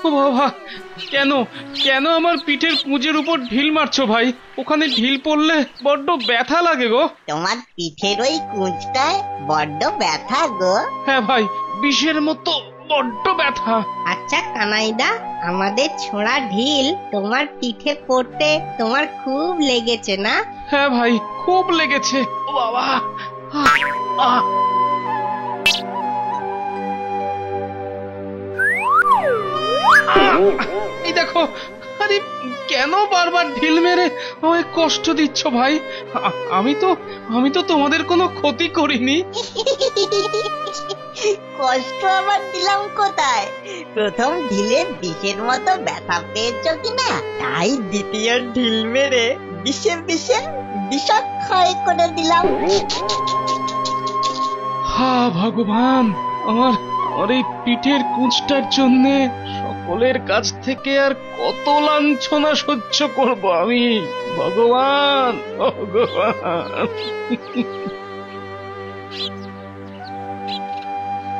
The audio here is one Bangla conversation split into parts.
ও বাবা, কেন কেন আমার পিঠের কুঁজের উপর ঢিল মারছো ভাই? ওখানে ঢিল পড়লে বড্ড ব্যথা লাগে গো। তোমার পিঠের ওই কুঁচটায় বড্ড ব্যথা গো। হ্যাঁ ভাই, বিষের মতো বড্ড ব্যথা। আচ্ছা কানাইদা, আমাদের ছোঁড়া ঢিল তোমার পিঠে পড়তে তোমার খুব লেগেছে না? হ্যাঁ ভাই, খুব লেগেছে। ও বাবা, আহ, এই দেখো, আরে কেন বারবার ঢিল মেরে আমায় কষ্ট দিচ্ছ ভাই? আমি তো তোমাদের কোনো ক্ষতি করিনি। কষ্ট আবার দিলাম কোথায়? প্রথম ঢিলে বিষের মতো ব্যথা পেয়েছো কিনা, তাই দ্বিতীয় ঢিল মেরে বিষে বিষক্ষয় করে দিলাম। হা ভগবান, আমার এই পিঠের কুঁচটার জন্যে সকলের কাছ থেকে আর কত লাঞ্ছনা সহ্য করব আমি। ভগবান, ভগবান।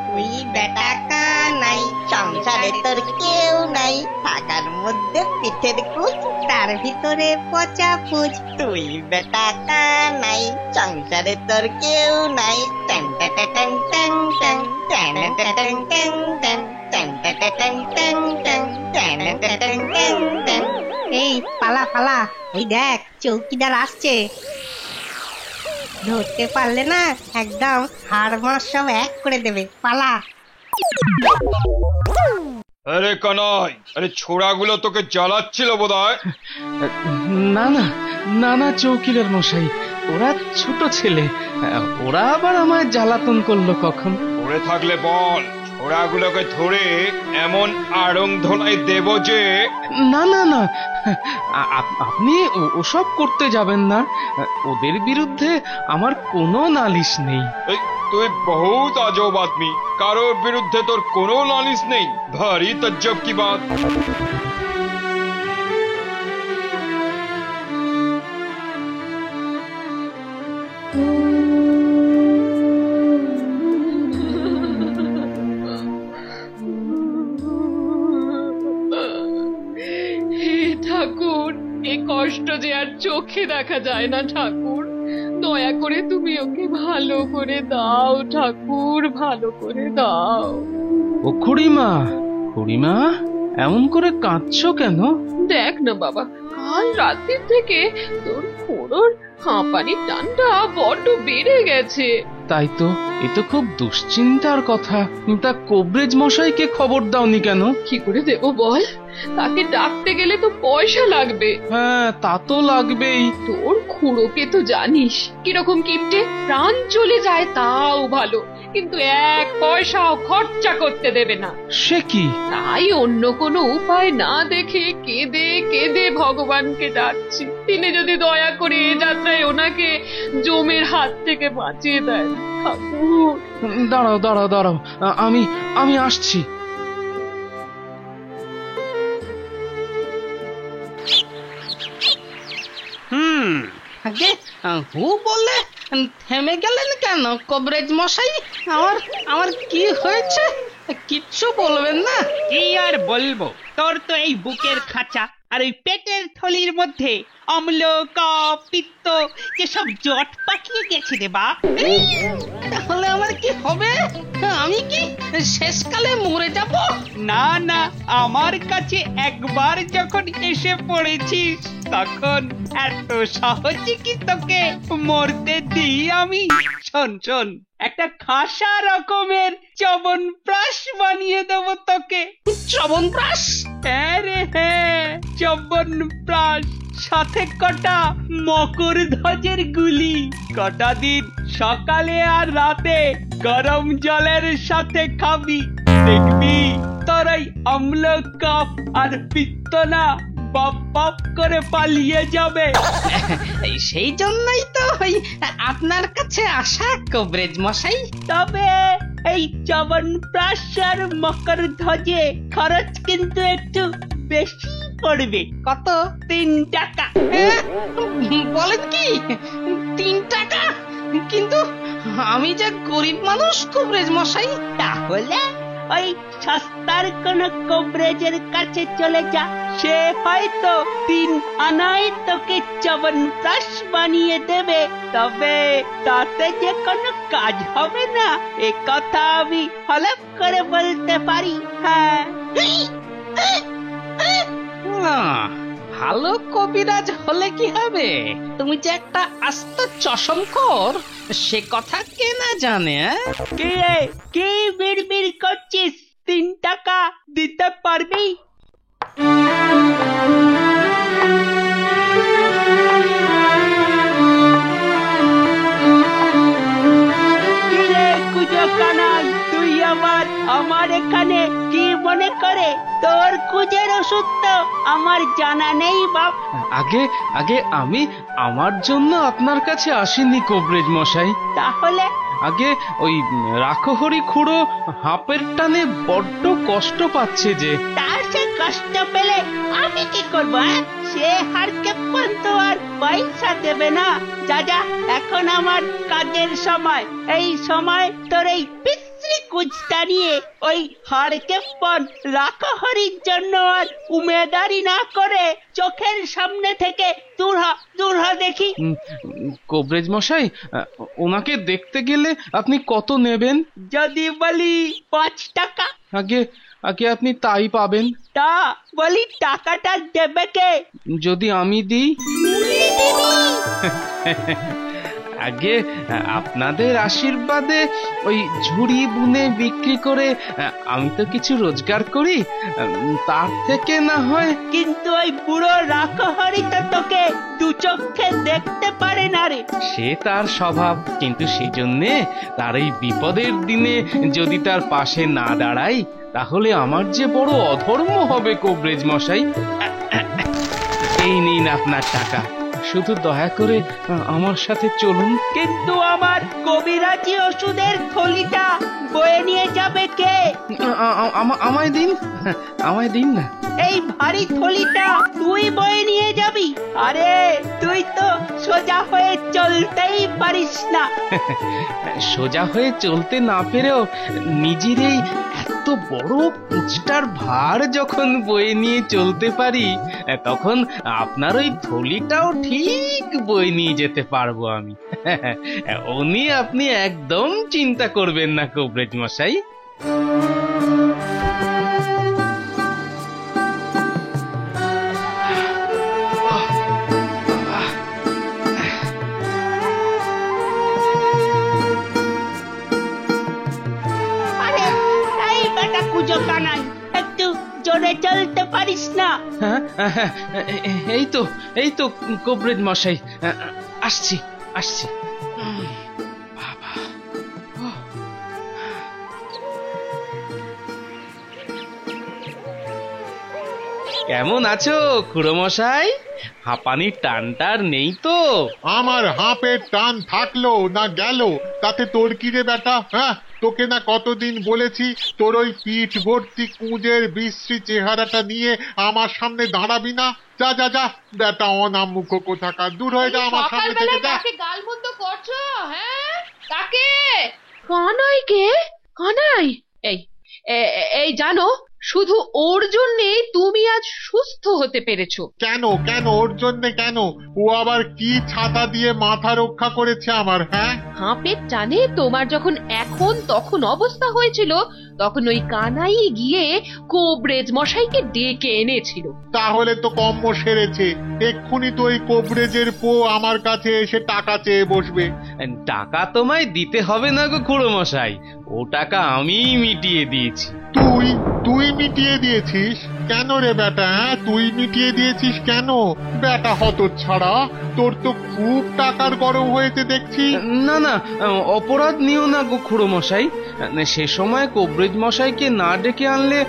তুই বেটা কানাই, সংসারে তোর কেউ নাই, থাকার মধ্যে পিঠের কুচ, তার ভিতরে পচা পুচ। তুই বেটা কানাই, সংসারে তোর কেউ নাই। ট্যাং ট্যাং ট্যাং ট্যাং ট্যাং ট্যাং ট্যাং ট্যাং ট্যাং ট্যাং ট্যাং ট্যাং ট্যাং ট্যাং ট্যাং ট্যাং ট্যাং। এই পালা পালা, ওই দেখ চৌকিদার আসছে। ধরতে পারলে না একদম হাড় মাস সব এক করে দেবে। পালা। আরে কানাই, আরে ছোড়াগুলো তোকে জ্বালাচ্ছিল বোধহয়। না না না না, চৌকিদার মশাই, ওরা ছোট ছেলে, ওরা আবার আমায় জ্বালাতন করলো কখন? পড়ে থাকলে বল, ছোড়াগুলোকে ধরে এমন আড়ং ধোলাই দেব যে। না না না, আপনি ওসব করতে যাবেন না। ওদের বিরুদ্ধে আমার কোনো নালিশ নেই। এই, তুই বহুত আজব আদমি, কারোর বিরুদ্ধে তোর কোনো নালিশ নেই? ভারী তজ্জব কি বাত। ঠাকুর, এ কষ্ট যে আর চোখে দেখা যায় না ঠাকুর, দয়া করে তুমি ওকে ভালো করে দাও ঠাকুর, ভালো করে দাও। ও খুড়িমা, খুড়িমা, এমন করে কাঁদছো কেন? দেখ না বাবা, কাল রাতের থেকে তোর খুড়োর হাঁপানির টানটা বড্ড বেড়ে গেছে। তাই তো, এ তো খুব দুশ্চিন্তার কথা। তা কবরেজ মশাইকে খবর দাওনি কেন? কি করে দেবো বল, তাকে ডাকতে গেলে তো পয়সা লাগবে। হ্যাঁ, তা তো লাগবেই। তোর খুড়োকে তো জানিস কিরকম কিপটে, প্রাণ চলে যায় তাও ভালো, কিন্তু এক পয়সাও খরচা করতে দেবে না। সে কি? তাই অন্য কোনো উপায় না দেখে কেঁদে কেঁদে ভগবানকে ডাকছি, তিনি যদি দয়া করে এ যাত্রায় ওনাকে জমের হাত থেকে বাঁচিয়ে দেয়। ঠাকুর, দাঁড়াও দাঁড়াও দাঁড়াও, আমি আসছি। আগে হু বলে থেমে গেলেন কেন কবরেজ মশাই? আমার কি হয়েছে কিচ্ছু বলবেন না? কি আর বলবো, তোর তো এই বুকের খাঁচা আর ওই পেটের থলির মধ্যে অম্ল কফ পিত্ত যেসব জট পাকিয়ে গেছে রে বাপ। তাহলে আমার কি হবে? আমি কি শেষকালে মরে যাব? না না, আমার কাছে একবার যখন এসে পড়েছিস তখন এত সহজে কি তোকে মরতে দিই আমি? শোন শোন, একটা খাসা রকমের চবনপ্রাশ বানিয়ে দেবো তোকে। চবনপ্রাশ? হ্যাঁ রে হ্যাঁ, চবনপ্রাশ, সাথে কটা মকর ধ্বজের গুলি। কটা দিন সকালে আর রাতে গরম জলের সাথে খাবি, দেখবি তোর এই অম্ল কফ আর পিত্ত না বাপ বাপ করে পালিয়ে যাবে। সেই জন্যই তো আপনার কাছে আসা কবরেজ মশাই। তবে এই চবনপ্রাশ আর মকর ধ্বজে খরচ কিন্তু একটু বেশি পড়বে। কত? 3 টাকা। বলেন কি 3 টাকা? কিন্তু আমি যে গরিব মানুষ কবরেজ মশাই। তাহলে ওই সস্তা রাস্তার কোন কবরেজের কাছে চলে যা, সে হয়তো 3 আনায় তোকে চ্যবনপ্রাশ বানিয়ে দেবে। তবে তাতে যে কোনো কাজ হবে না, এ কথা আমি হলফ করে বলতে পারি। হ্যাঁ, ভালো কবিরাজ হলে কি হবে, তুমি যে একটা আস্ত চশমখোর সে কথা কে না জানে। কে রে, কে বিড়বিড় করছিস? 3 টাকা দিতে পারবি? কি রে কুজো কানাই, তুই আমার এখানে কি মনে করে? তোর কুজের ওষুধ তো আমার জানা নেই বাপ। আগে আগে আমি আমার জন্য আপনার কাছে আসিনি কবরেজ মশাই। তাহলে আগে ওই রাখহরি খুড়ো হাঁপের টানে বড্ড কষ্ট পাচ্ছে যে। তার সে কষ্ট পেলে আমি কি করবো? সে হারকে তো আর পয়সা দেবে না। যা যা, এখন আমার কাজের সময়। এই সময় তোর এই পিছরি কুচটা নিয়ে ওই হারকে রাখহরির জন্য আর উমেদারি না করে চোখের সামনে থেকে দূর হ দেখি। কবরেজ মশাই, ওনাকে দেখতে গেলে আপনি কত নেবেন? যদি বলি 5 টাকা। আগে আগে আপনি তাই পাবেন। তা বলি টাকাটা দেবে কে? যদি আমি দিই। আগে আপনাদের আশীর্বাদে ওই ঝুড়ি বুনে বিক্রি করে আমি তো কিছু রোজগার করি, তার থেকে না হয়। কিন্তু ওই বুড়ো রাখহরি তো তোকে 2 চোখে দেখতে পারে না রে। সে তার স্বভাব, কিন্তু সেই জন্যে তার এই বিপদের দিনে যদি তার পাশে না দাঁড়াই তাহলে আমার যে বড় অধর্ম হবে কবরেজ মশাই। এই নিন আপনার টাকা, শুধু দয়া করে আমার সাথে চলুন। কিন্তু আমার কবিরাজি ওষুধের থলিটা বয়ে নিয়ে যাবে কে? আমায় দিন, আমায় দিন না। এই ভারী থলিটা তুই বয়ে নিয়ে যাবি? আরে তুই তো সোজা হয়ে চলতেই পারিস না। সোজা হয়ে চলতে না পেরেও নিজের এই এত বড় কুচটার ভার যখন বয়ে নিয়ে চলতে পারি, তখন আপনার ওই থলিটাও ঠিক বয়ে নিয়ে যেতে পারবো আমি। ও নিয়ে আপনি একদম চিন্তা করবেন না কবরেজ মশাই। একটু জোরে চলতে পারিস না? এই তো কবরেজ মশাই, আসছি আসছি। বাবা, কেমন আছো খুড়ো মশাই? হাঁপানির টানটার নেই তো? আমার হাঁপের টান থাকলো না গেল তাতে তোর কি রে বেটা? হ্যাঁ, তোকে না কতদিন বলেছি তোর ওই পিঠ ভর্তি কুঁজের বিশ্রী চেহারাটা নিয়ে আমার সামনে দাঁড়াবি না। যা যা যা বেটা, অনামুখ কোথাকার, দূর হয়ে যা আমার সামনে থেকে। যা। গালমন্দ করছো? হ্যাঁ, তাকে কানাই কে? কানাই, এই জানো, শুধু ওর জন্যে তুমি আজ সুস্থ হতে পেরেছো। কেন কেন ওর জন্যে কেন? ও আবার কি ছাতা দিয়ে মাথা রক্ষা করেছে আমার? হ্যাঁ, হাঁপের টানে তোমার যখন এখন তখন অবস্থা হয়েছিল, তখন ওই কানাই গিয়ে কবরেজ মশাইকে ডেকে এনেছিল। তাহলে তো কম্ম সেরেছে। এক্ষুনি তো ওই কবরেজের পো আমার কাছে এসে টাকা চেয়ে বসবে। টাকা তোমায় দিতে হবে না গো খুড়ো মশাই, ও টাকা আমিই মিটিয়ে দিয়েছি। তুই মিটিয়ে দিয়েছিস? কেন রে বেটা? হ্যাঁ, তুই মিটিয়ে দিয়েছিস কেন? বেটা হতচ্ছাড়া, তোর তো খুব টাকার গরম হয়েছে দেখছি। না না, অপরাধ নিও না গো খুড়ো মশাই, সে সময় কবরেজ মশাইকে না ডেকে আনলে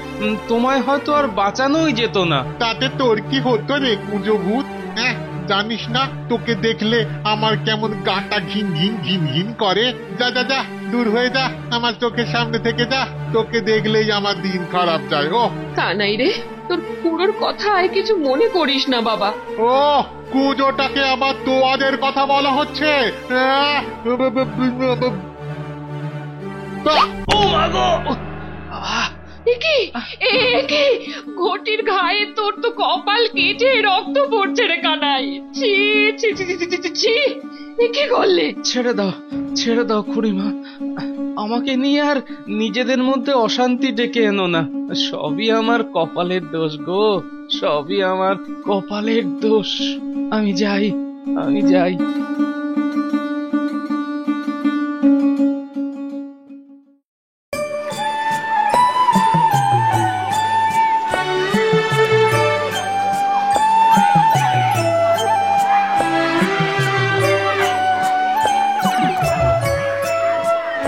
তোমায় হয়তো আর বাঁচানোই যেত না। তাতে তোর কি হতো রে কুঁজো ভূত? হ্যাঁ, জানিস না তোকে দেখলে আমার কেমন গাটা ঘিন ঘিন ঘিন ঘিন করে। যা যা যা, দূর হয়ে যা আমার চোখের সামনে থেকে। যা, তোকে দেখলেই আমার দিন খারাপ যায়। ও কানাই রে, তোর পুরোর কথায় কিছু মনে করিস না বাবা। ও কুঁজোটাকে আবার তোয়াদের কথা বলা হচ্ছে? ও মা গো, একি একি ঘটির ঘায়ে তোর তো কপাল কেটে রক্ত পড়ছে রে কানাই। ছি ছি ছি ছি ছি, ছি, ছি। এ কি করলে? ছেড়ে দাও খুড়িমা, আমাকে নিয়ে আর নিজেদের মধ্যে অশান্তি ডেকে এনো না। সবই আমার কপালের দোষ গো, সবই আমার কপালের দোষ। আমি যাই।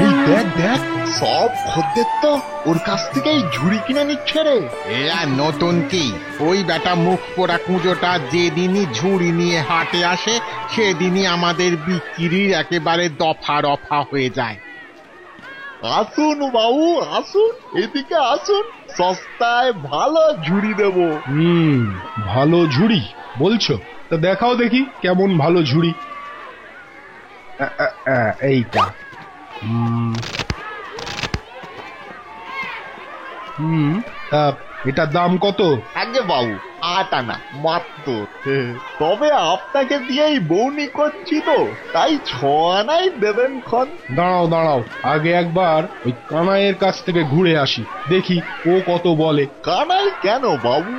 এই দেখ দেখ, সব খদ্দের তো ওর কাছ থেকেই ঝুড়ি কিনে নিচ্ছে রে। এ আর নতুন কি, ওই বেটা মুখ পোড়া কুঁজোটা যেদিনই ঝুড়ি নিয়ে হাটে আসে সেদিনই আমাদের বিক্রির একেবারে দফা রফা হয়ে যায়। আসুন বাবু আসুন, এদিকে আসুন, সস্তায় ভালো ঝুড়ি দেবো। ভালো ঝুড়ি বলছো? তা দেখাও দেখি কেমন ভালো ঝুড়ি। এইটা তা এটার দাম কত? আগে বাবু 8 আনা মাত্র। তবে আপনাকে দিয়েই বউনি করছি তো, তাই 6 আনাই দেবেন খন। দাঁড়াও, আগে একবার ওই কানাইয়ের কাছ থেকে ঘুরে আসি, দেখি ও কত বলে। কানাই কেন বাবু?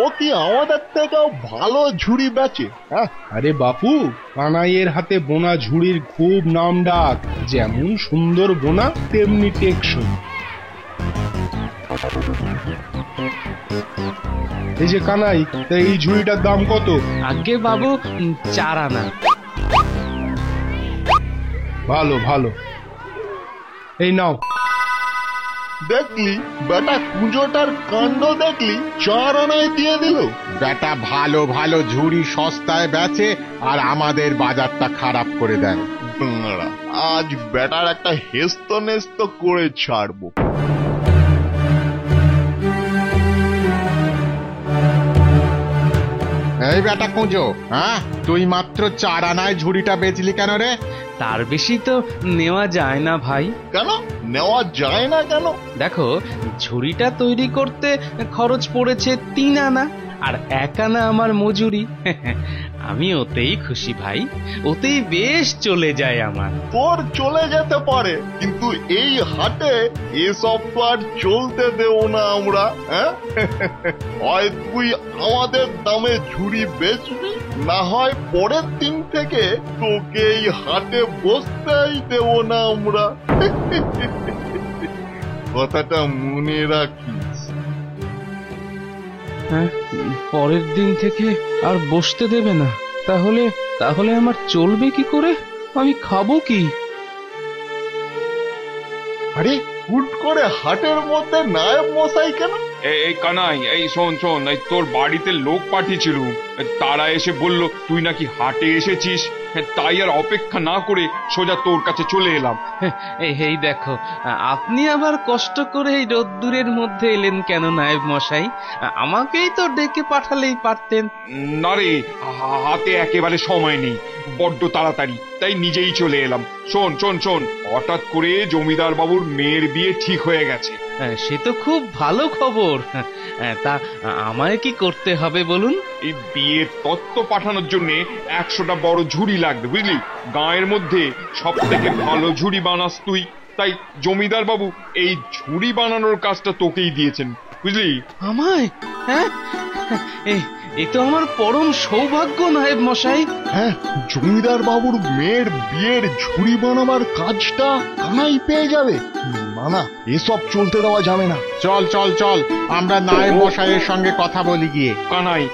ও কি আমাদের থেকেও ভালো ঝুড়ি বেচে? আরে বাপু, কানাইয়ের হাতে বোনা ঝুড়ির খুব নাম ডাক। যেমন সুন্দর বোনা তেমনি টেকসই। এই যে কানাই, তা এই ঝুড়িটার দাম কত? আগে বাবু 4 আনা। ভালো, এই নাও। দেখলি বেটা কুঁজোটার কাণ্ড, দেখলি 4 আনায় দিয়ে দিল। বেটা ভালো ভালো ঝুড়ি সস্তায় বেচে আর আমাদের বাজারটা খারাপ করে দেয়। দাঁড়া, আজ বেটার একটা হেস্ত নেস্ত করে ছাড়বো। এই বেটা কুঁজো, তুই মাত্র 4 আনায় ঝুড়িটা বেচলি কেন রে? তার বেশি তো নেওয়া যায় না ভাই। কেন নেওয়া যায় না কেন? দেখো, ঝুড়িটা তৈরি করতে খরচ পড়েছে 3 আনা, আর 1 আনা আমার মজুরি। আমি ওতেই খুশি ভাই, ওতেই বেশ চলে যায় আমার। তোর চলে যেতে পারে, কিন্তু এই হাটে এসব তো আর চলতে দেব না আমরা। হয় তুই আমাদের দামে ঝুড়ি বেচবি, না হয় পরের দিন থেকে তোকে এই হাটে বসতেই দেব না আমরা। কথাটা মনে রাখিস। হ্যাঁ, পরের দিন থেকে আর বসতে দেবে না? তাহলে আমার চলবে কি করে? আমি খাবো কি? আরে হুট করে হাটের মধ্যে নায়েব মশাই কেন? এই কানাই, এই শোন, এই তোর বাড়িতে লোক পাঠিয়েছিল, তারা এসে বলল তুই নাকি হাটে এসেছিস, তাই আর অপেক্ষা না করে সোজা তোর কাছে চলে এলাম। এই দেখো, আপনি আবার কষ্ট করে এই রোদ্দুরের মধ্যে এলেন কেন নায়েব মশাই? আমাকেই তো ডেকে পাঠালেই পারতেন। না রে, হাতে একেবারে সময় নেই, বড্ড তাড়াতাড়ি, তাই নিজেই চলে এলাম। শোন, হঠাৎ করে জমিদার বাবুর মেয়ের বিয়ে ঠিক হয়ে গেছে। সে তো খুব ভালো খবর। তা আমায় কি করতে হবে বলুন? এই বিয়ের তত্ত্ব পাঠানোর জন্য 100টা বড় ঝুড়ি লাগবে, বুঝলি? গাঁয়ের মধ্যে সব থেকে ভালো ঝুড়ি বানাস তুই, তাই জমিদার বাবু এই ঝুড়ি বানানোর কাজটা তোকেই দিয়েছেন, বুঝলি? আমায়? হ্যাঁ, এ তো আমার পরম সৌভাগ্য নায়েব মশাই। হ্যাঁ, জমিদার বাবুর মেয়ের বিয়ের ঝুড়ি বানাবার কাজটা কানাই পেয়ে যাবে। না, এসব চলতে দেওয়া যাবে না। চল, আমরা নায়েব মশাইয়ের সঙ্গে কথা বলি গিয়ে। কানাই,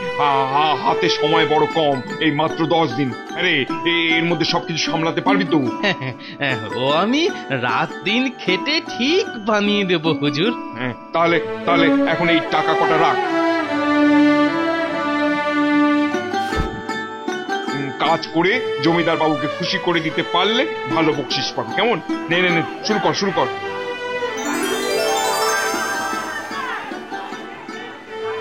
হাতে সময় বড় কম, এই মাত্র 10 দিন। আরে এর মধ্যে সবকিছু সামলাতে পারবি তো? ও আমি রাত দিন খেটে ঠিক বানিয়ে দেব হুজুর। তাহলে এখন এই টাকা কটা রাখ। কাজ করে জমিদার বাবুকে খুশি করে দিতে পারলে ভালো বকশিস পাবি, কেমন? নে, শুরু কর।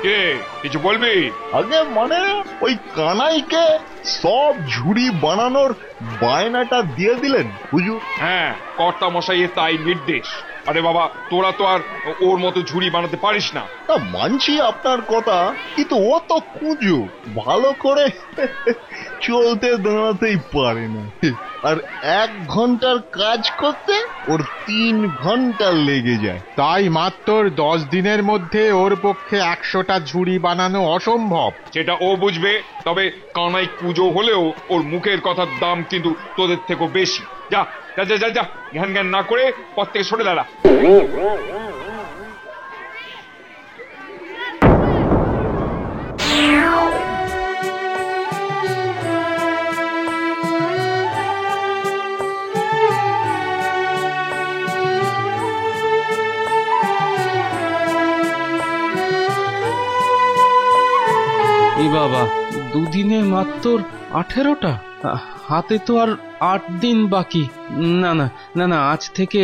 কে কিছু বলবি? আগে মানে ওই কানাইকে সব ঝুড়ি বানানোর বায়নাটা দিয়ে দিলেন হুজুর? হ্যাঁ, কর্তা মশাইয়ের তাই নির্দেশ। আরে বাবা, তোরা তো আর ওর মতো ঝুড়ি বানাতে পারিস না। তা মানছি আপনার কথা, কিন্তু ও তো কুঁজো, ভালো করে চলতে দাঁড়াতেই পারে না। আর 1 ঘন্টার কাজ করতে ওর 3 ঘন্টা লেগে যায়। তাই মাত্র 10 দিনের মধ্যে ওর পক্ষে 100টা ঝুড়ি বানানো অসম্ভব। সেটা ও বুঝবে, তবে কানাই কুজো হলেও ওর মুখের কথার দাম কিন্তু তোদের থেকেও বেশি। যা যা যা যা যা, জ্ঞান জ্ঞান না করে পথ থেকে সরে দাঁড়া। এ বাবা, দুদিনে মাত্র 18টা? হাতে তো আর 8 দিন বাকি। না না না না, আজ থেকে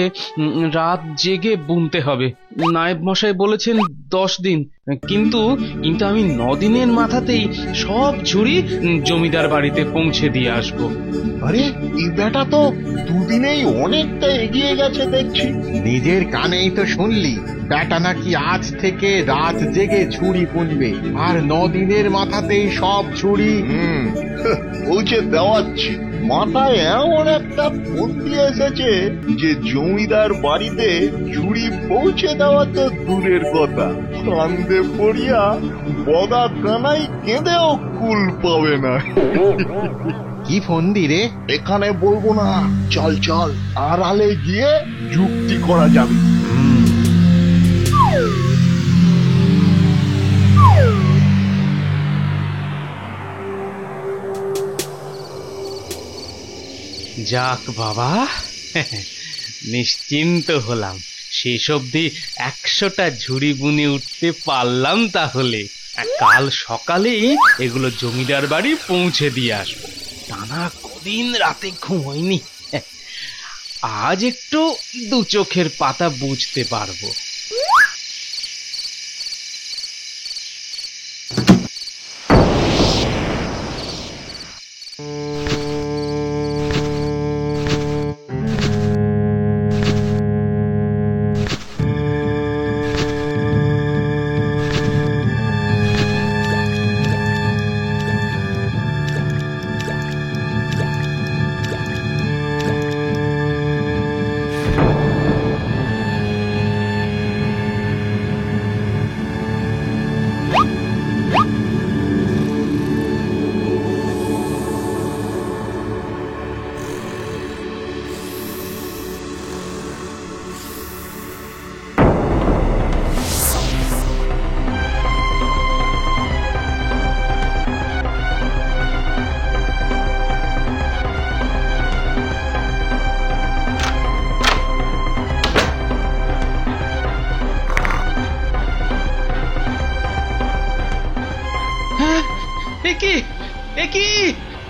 রাত জেগে বুনতে হবে। নায়েব মশাই বলেছেন 10 দিন, কিন্তু কিন্তু আমি 9 দিনের মাথাতেই সব ঝুড়ি জমিদার বাড়িতে পৌঁছে দিয়ে আসবো। আরে এই বেটা তো 2 দিনেই অনেকটা এগিয়ে গেছে দেখছি। নিজের কানেই তো শুনলি, বেটা নাকি আজ থেকে রাত জেগে ঝুড়ি বুনবে, আর 9 দিনের মাথাতেই সব ঝুড়ি। পৌঁছে দেওয়াচ্ছি। মাথায় এমন একটা বুদ্ধি এসেছে যে জমিদার বাড়িতে ঝুড়ি পৌঁছে দেওয়া তো দূরের কথা, কান্দে পড়িয়া বগা কানাই কেঁদেও কুল পাবে না। কি ফন্দি রে? এখানে বলবো না, চল চল, আড়ালে গিয়ে যুক্তি করা যাবে। যাক বাবা, নিশ্চিন্ত হলাম। শেষ অবধি 100টা ঝুড়ি বুনে উঠতে পারলাম। তাহলে কাল সকালেই এগুলো জমিদার বাড়ি পৌঁছে দিয়ে আসবো। টানা কদিন রাতে ঘুমোইনি, আজ একটু 2 চোখের পাতা বুঝতে পারবো।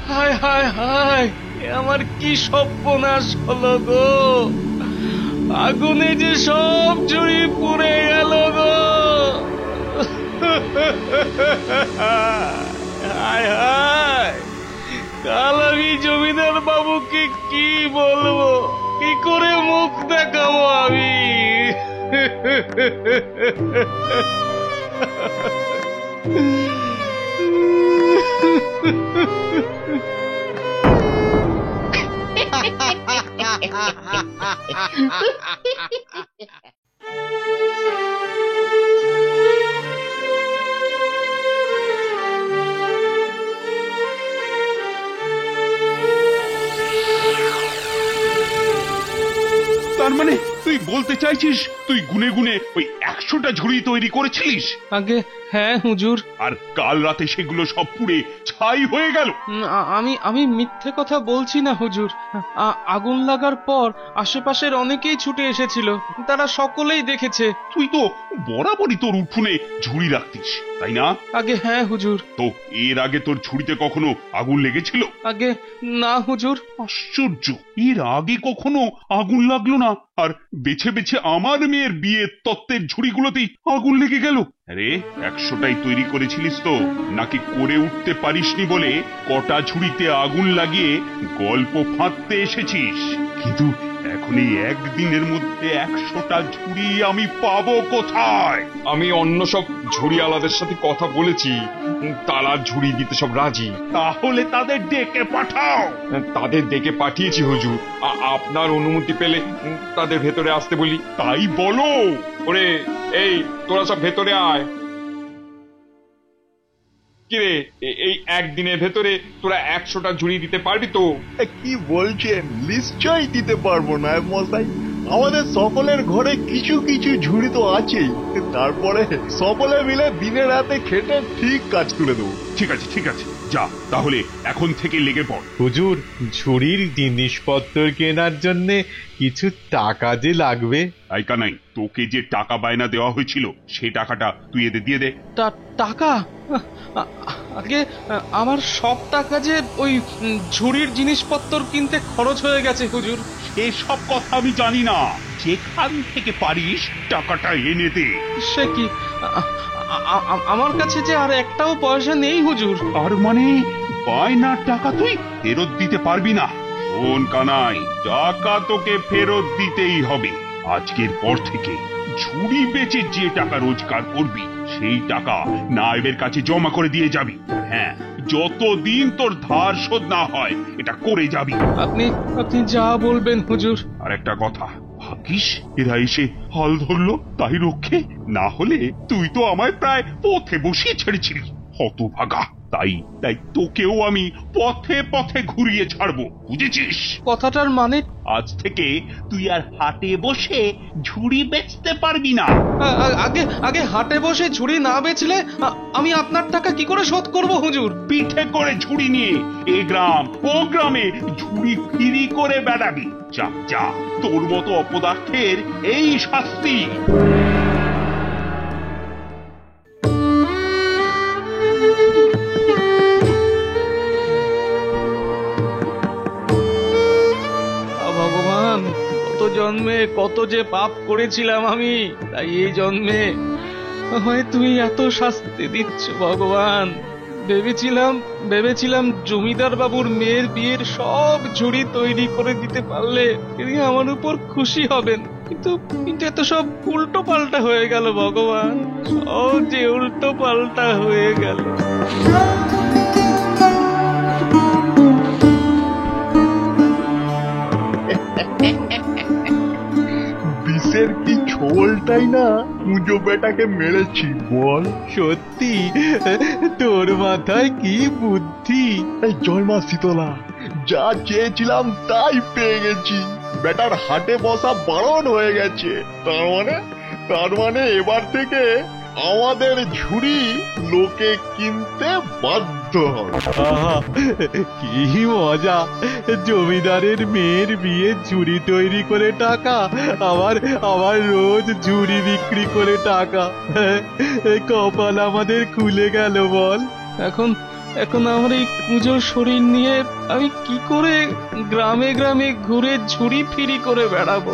হায় হায় হায়, আমার কি সর্বনাশ হলো গো! আগুনে যে সব ঝুড়ি পুড়ে গেল গো! হায় হায়, কাল আমি জমিদার বাবুকে কি বলবো, কি করে মুখ দেখাবো আমি? তার মানে তুই বলতে চাইছিস তুই গুনে গুনে ওই 100টা ঝুড়ি তৈরি করেছিলিস? আগে হ্যাঁ হুজুর। আর কাল রাতে সেগুলো সব পুড়ে ছাই হয়ে গেল? আমি মিথ্যে কথা বলছি না হুজুর। আগুন লাগার পর আশেপাশের অনেকেই ছুটে এসেছিল, তারা সকলেই দেখেছে। তুই তো বরাবরই তোর উঠোনে ঝুড়ি রাখতিস, তাই না? আগে হ্যাঁ হুজুর। তো এর আগে তোর ঝুড়িতে কখনো আগুন লেগেছিল? আগে না হুজুর। আশ্চর্য, এর আগে কখনো আগুন লাগলো না, আর বেছে বেছে আমার মেয়ের বিয়ের তত্ত্বের ঝুড়িগুলোতেই আগুন লেগে গেল। আরে 100টাই তৈরি করেছিলিস তো, নাকি করে উঠতে পারিসনি বলে কটা ঝুড়িতে আগুন লাগিয়ে গল্প ফাঁদতে এসেছিস? কিন্তু এখন এখন এই একদিনের মধ্যে 100টা ঝুড়ি আমি পাবো কোথায়? আমি অন্য সব ঝুড়িওয়ালাদের সাথে কথা বলেছি, তারা ঝুড়ি দিতে সব রাজি। তাহলে তাদের ডেকে পাঠাও। তাদের ডেকে পাঠিয়েছি হুজুর, আপনার অনুমতি পেলে তাদের ভেতরে আসতে বলি। তাই বলো। ওরে এই তোরা সব ভেতরে আয়। কিরে, এই একদিনের ভেতরে তোরা 100টা ঝুড়ি দিতে পারবি তো? কি বলছেন? নিশ্চয়ই দিতে পারবো না মশাই। আমাদের সকলের ঘরে কিছু কিছু ঝুড়ি তো আছেই, তারপরে সকলে মিলে দিনে রাতে খেটে ঠিক কাজ করে দেবো। ঠিক আছে ঠিক আছে, যা তাহলে এখন থেকে লেগে পড়। হুজুর, ঝুড়ির জিনিসপত্র কেনার জন্য কিছু টাকা যে লাগবে। তাই কানাই, তোকে যে টাকা বায়না দেওয়া হয়েছিল সেই টাকাটা তুই এদের দিয়ে দে। টাকা? আগে আমার সব টাকা যে ওই ঝুড়ির জিনিসপত্র কিনতে খরচ হয়ে গেছে হুজুর। এসব কথা আমি জানি না, যেখান থেকে পারিস টাকাটা এনে দে। সে কি, আমার কাছে যে আর একটাও পয়সা নেই হুজুর। আর মানে বায়নার টাকা তুই ফেরত দিতে পারবি না? শোন কানাই, টাকা তোকে ফেরত দিতেই হবে। আজকের পর থেকে ঝুড়ি বেচে যে টাকা রোজগার করবি সেই টাকা নায়েবের কাছে জমা করে দিয়ে যাবি। হ্যাঁ, যতদিন তোর ধার শোধ না হয় এটা করে যাবি। আপনি যা বলবেন হুজুর। আর একটা কথা, ভাগ্যিস এরা এসে হাল ধরলো তাই রক্ষে, না হলে তুই তো আমায় প্রায় পথে বসিয়ে ছেড়েছিলি। হতভাগা, তাই তোকেও আমি পথে পথে ঘুরিয়ে ছাড়বো, বুঝেছিস? কথাটার মানে? আজ থেকে তুই আর হাটে বসে ঝুড়ি বেচতে পারবি না। আগে হাটে বসে ঝুড়ি না বেচলে আমি আপনার টাকা কি করে শোধ করব হুজুর? পিঠে করে ঝুড়ি নিয়ে এ গ্রাম ও গ্রামে ঝুড়ি ফিরি করে বেড়াবি। যা যা, তোর মতো অপদার্থের এই শাস্তি। ভগবান, কত জন্মে কত যে পাপ করেছিলাম আমি, তাই এই জন্মে হয় তুমি এত শাস্তি দিচ্ছ ভগবান। ভেবেছিলাম জমিদার বাবুর মেয়ের বিয়ের সব ঝুড়ি তৈরি করে দিতে পারলে তিনি আমার উপর খুশি হবেন, কিন্তু এত সব উল্টো পাল্টা হয়ে গেল ভগবান, সব যে উল্টো পাল্টা হয়ে গেল। বিষের কি ছোলটাই না পুজো বেটাকে মেরেছি বল। সত্যি তোর মাথায় কি বুদ্ধি! এই জয় মা শীতলা, যা চেয়েছিলাম তাই পেয়ে গেছি। বেটার হাটে বসা বারণ হয়ে গেছে, তার মানে এবার থেকে আমাদের ঝুড়ি লোকে কিনতে বাধ্য হবে। কি মজা! জমিদারের মেয়ের বিয়ে ঝুড়ি তৈরি করে টাকা, আবার রোজ ঝুড়ি বিক্রি করে টাকা। কপাল আমাদের খুলে গেল বল। এখন আমার এই কুঁজোর শরীর নিয়ে আমি কি করে গ্রামে গ্রামে ঘুরে ঝুড়ি ফিরি করে বেড়াবো?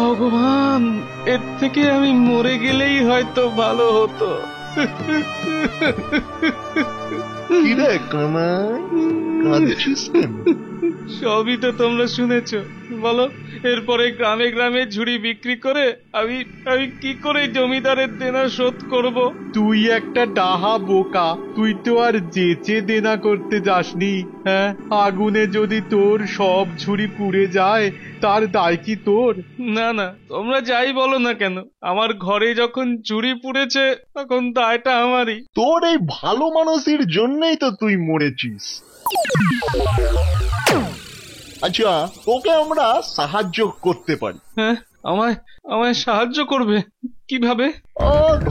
ভগবান, এর থেকে আমি মরে গেলেই হয়তো ভালো হতো। কিরে কানাই, কাঁদছিস কেন? সবই তো তোমরা শুনেছ। বলো, এরপরে গ্রামে গ্রামে ঝুড়ি বিক্রি করে আমি কি করে জমিদারের দেনা শোধ করব? তুই একটা ডাহা বোকা, তুই তো আর যেচে দেনা করতে যাসনি। হ্যাঁ, আগুনে যদি তোর সব ঝুড়ি পুড়ে যায় তার দায় কি তোর? না, তোমরা যাই বলো না কেন, আমার ঘরে যখন ঝুড়ি পুড়েছে তখন দায়টা আমারই। তোর এই ভালো মানুষের জন্যই তো তুই মরেছিস। আচ্ছা, তোকে আমরা সাহায্য করতে পারি। হ্যাঁ, আমায় সাহায্য করবে? কিভাবে?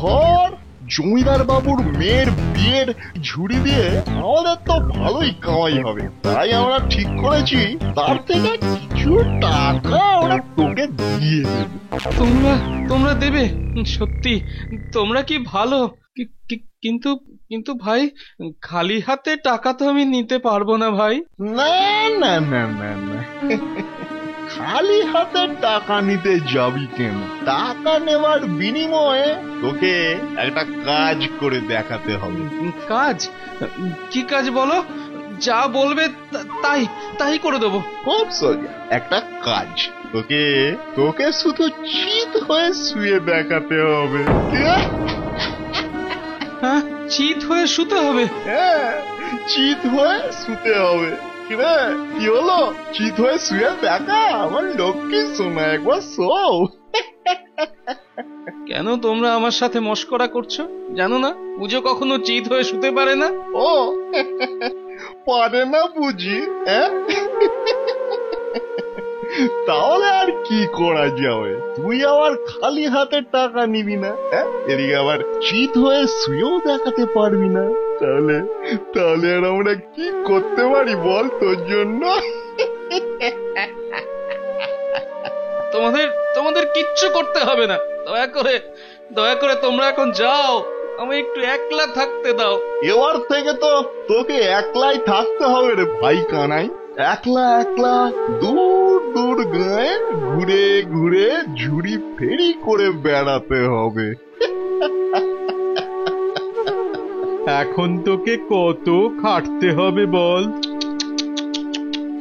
ধর, জমিদার বাবুর মেয়ের বিয়ের ঝুড়ি দিয়ে আমাদের তো ভালোই কামাই হবে, তাই আমরা ঠিক করেছি তার থেকে কিছু টাকা আমরা তোকে দিয়ে দেব। তোমরা দেবে? সত্যি তোমরা কি ভালো। কিন্তু ভাই, খালি হাতে টাকা তো আমি নিতে পারবো না ভাই। না, খালি হাতে টাকা নিতে যাবি কেন? টাকা নেওয়ার বিনিময়ে তোকে একটা কাজ করে দেখাতে হবে। কাজ? কি কাজ বলো? যা বলবে তাই তাই করে দেবো। খুব সোজা একটা কাজ, তোকে তোকে শুধু চিত হয়ে শুয়ে দেখাতে হবে। হ্যাঁ, চিত হয়ে শুতে হবে? হ্যাঁ, চিত হয়ে শুতে হবে। কিরে, কি হলো? চিত হয়ে শুয়ে দেখা, আমার লক্ষ্মী সোনা, একবার শোও। কেন তোমরা আমার সাথে মস্করা করছো? জানো না পুজো কখনো চিত হয়ে শুতে পারে না? ও পারে না বুঝি? তাহলে আর কি করা যাবে? তুই আবার খালি হাতে টাকা নিবি না, এদিকে আবার চিত হয়ে শুয়েও দেখাতে পারবি না। তাহলে তাহলে আর আমরা কি করতে পারি বল তোর জন্য? তোমাদের কিচ্ছু করতে হবে না। দয়া করে তোমরা এখন যাও, আমি একটু একলা থাকতে দাও। এবার থেকে তো তোকে একলাই থাকতে হবে রে ভাই কানাই। একলা একলা দূর দূর গায়ে ঘুরে ঘুরে ঝুড়ি ফেরি করে বেড়াতে হবে। এখন তোকে কত খাটতে হবে বল?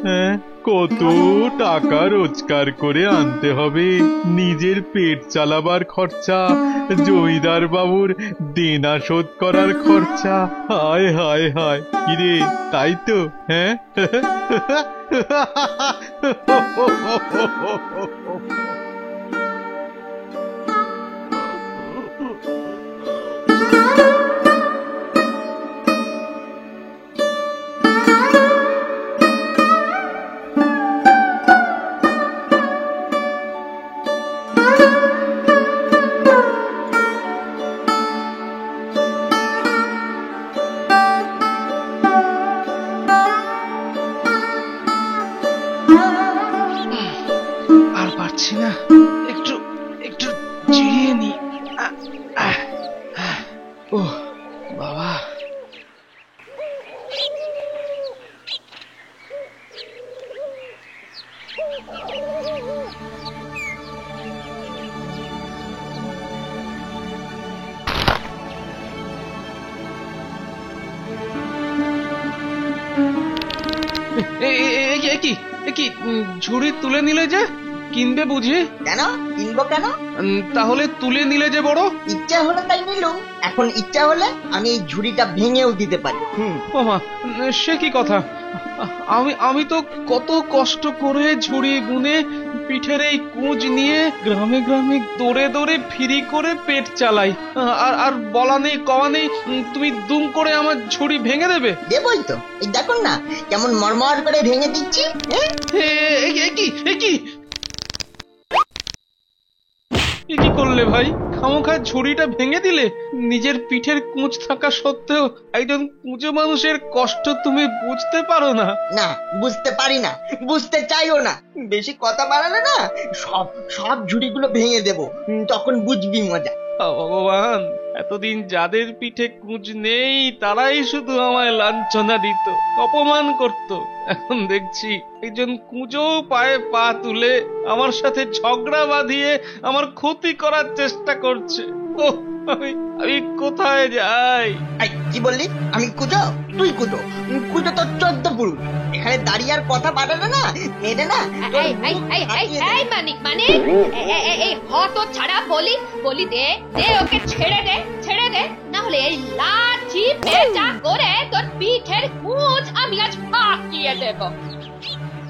হ্যাঁ, কত টাকা রোজগার করে আনতে হবে, নিজের পেট চালাবার খরচা, জমিদার বাবুর দেনা শোধ করার খরচা। হায় হায় হায়, কিরে তাই তো? হ্যাঁ, আর পারছি না, একটু একটু জিরিয়ে নি। ও বাবা, কি ঝুড়ি তুলে নিলে যে? কিনবে বুঝি? কেন কিনবো কেন? তাহলে তুলে নিলে যে বড়? ইচ্ছা হলে তাই নিলুম। এখন ইচ্ছা হলে আমি এই ঝুড়িটা ভেঙেও দিতে পারি। ওমা, সে কি কথা? আমি তো কত কষ্ট করে ঝুড়ি বুনে পিঠের এই কুঁজ নিয়ে গ্রামে গ্রামে দৌড়ে দৌড়ে ফিরি করে পেট চালাই, আর বলা নেই কওয়া নেই তুমি দুম করে আমার ঝুড়ি ভেঙে দেবে? দেবই তো, এই দেখুন না কেমন মরমর করে ভেঙে দিচ্ছি। কি করলে ভাই? খামোখা ঝুড়িটা ভেঙে দিলে? নিজের পিঠের কুঁচ থাকা সত্ত্বেও একজন কুঁজো মানুষের কষ্ট তুমি বুঝতে পারো না? না, বুঝতে পারি না, বুঝতে চাইও না। বেশি কথা বাড়ালে না সব ঝুড়িগুলো ভেঙে দেবো, তখন বুঝবি মজা। ভগবান, এতদিন যাদের পিঠে কুঁজ নেই তারাই শুধু আমায় লাঞ্ছনা দিত, অপমান করত। এখন দেখছি একজন কুঁজো পায়ে পা তুলে আমার সাথে ঝগড়া বাঁধিয়ে আমার ক্ষতি করার চেষ্টা করছে। ওহ, আমি কোথায় যাই? কি বললি? আমি কুঁজো? তুই কুঁজো? কুঁজো তো 14 পুরুষ। এখানে দাঁড়িয়ে আর কথা বাড়ালে না, মেরে না। মানিক এই হত ছাড়া বলি দে ওকে ছেড়ে দে, না হলে এই লাঠি পেঁচা করে তোর পিঠের কুঁজ আমি আজ ফাঁকিয়ে দেব।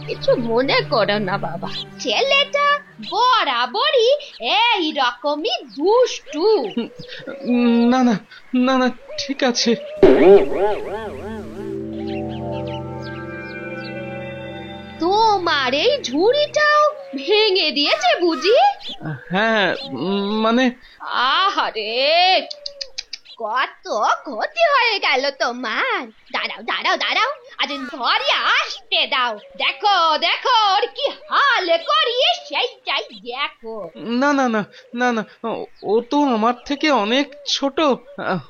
কিছু মনে করো না বাবা, ছেলেটা বরাবরই এই রকমই দুষ্টু। না না না না, ঠিক আছে। তোমার এই ঝুড়িটাও ভেঙে দিয়েছে বুঝি? হ্যাঁ, মানে আহারে, কত ক্ষতি হয়ে গেল তোমার। দাঁড়াও আজ ধরে আসতে দাও। দেখো ওর কি হাল করিয়ে সেইটাই দেখো। না না না না না, ও তো আমার থেকে অনেক ছোট,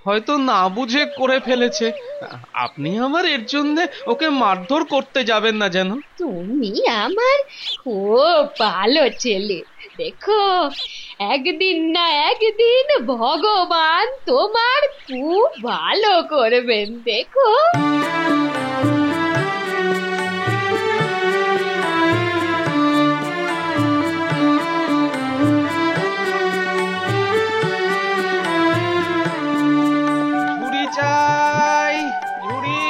হয়তো না বুঝে করে ফেলেছে। আপনি আমার এর জন্য ওকে মারধর করতে যাবেন না যেন। তুমি আমার খুব ভালো ছেলে। দেখো, একদিন না একদিন ভগবান তোমার খুব ভালো করবেন। দেখো। চাই, ঝুড়ি,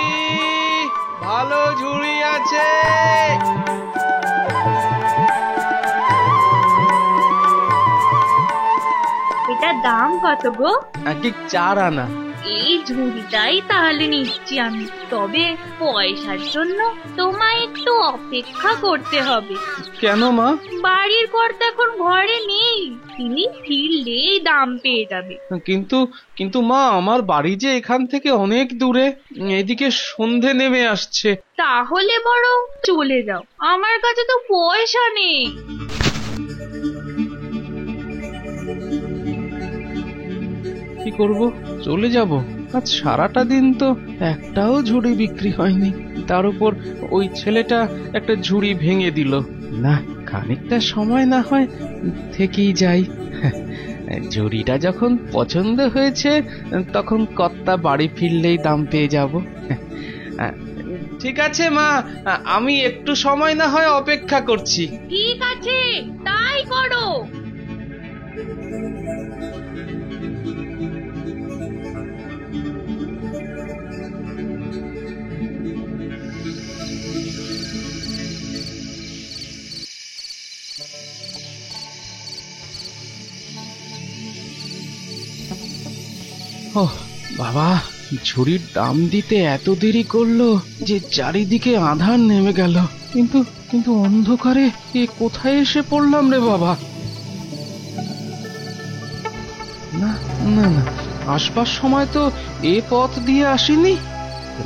ভালো ঝুড়ি আছে। এটা দাম কত গো? আগে 4 আনা। এই ঝুড়িটাই তাহলে নিচ্ছি আমি, তবে পয়সার জন্য তোমায় একটু অপেক্ষা করতে হবে। কেন মা? বাড়ির কর্তা এখন ঘরে নেই, তিনি ফিরলেই দাম পেয়ে যাবে। কিন্তু মা, আমার বাড়ি যে এখান থেকে অনেক দূরে, এদিকে সন্ধে নেমে আসছে। তাহলে বরং চলে যাও, আমার কাছে তো পয়সা নেই। কি করব? চলে যাব? আজ সারাটা দিন তো একটাও ঝুড়ি বিক্রি হয়নি, তার উপর ওই ছেলেটা একটা ঝুড়ি ভেঙে দিল। না, খানিকটা সময় না হয় থেকেই যাই। ঝুড়িটা যখন পছন্দ হয়েছে তখন কর্তা বাড়ি ফিরলেই দাম পেয়ে যাব। ঠিক আছে মা, আমি একটু সময় না হয় অপেক্ষা করছি। ঠিক আছে, তাই করো। ওহ বাবা, ঝুড়ির দাম দিতে এত দেরি করলো যে চারিদিকে আঁধার নেমে গেল। কিন্তু অন্ধকারে এ কোথায় এসে পড়লাম রে বাবা? না না না, আসবার সময় তো এ পথ দিয়ে আসিনি।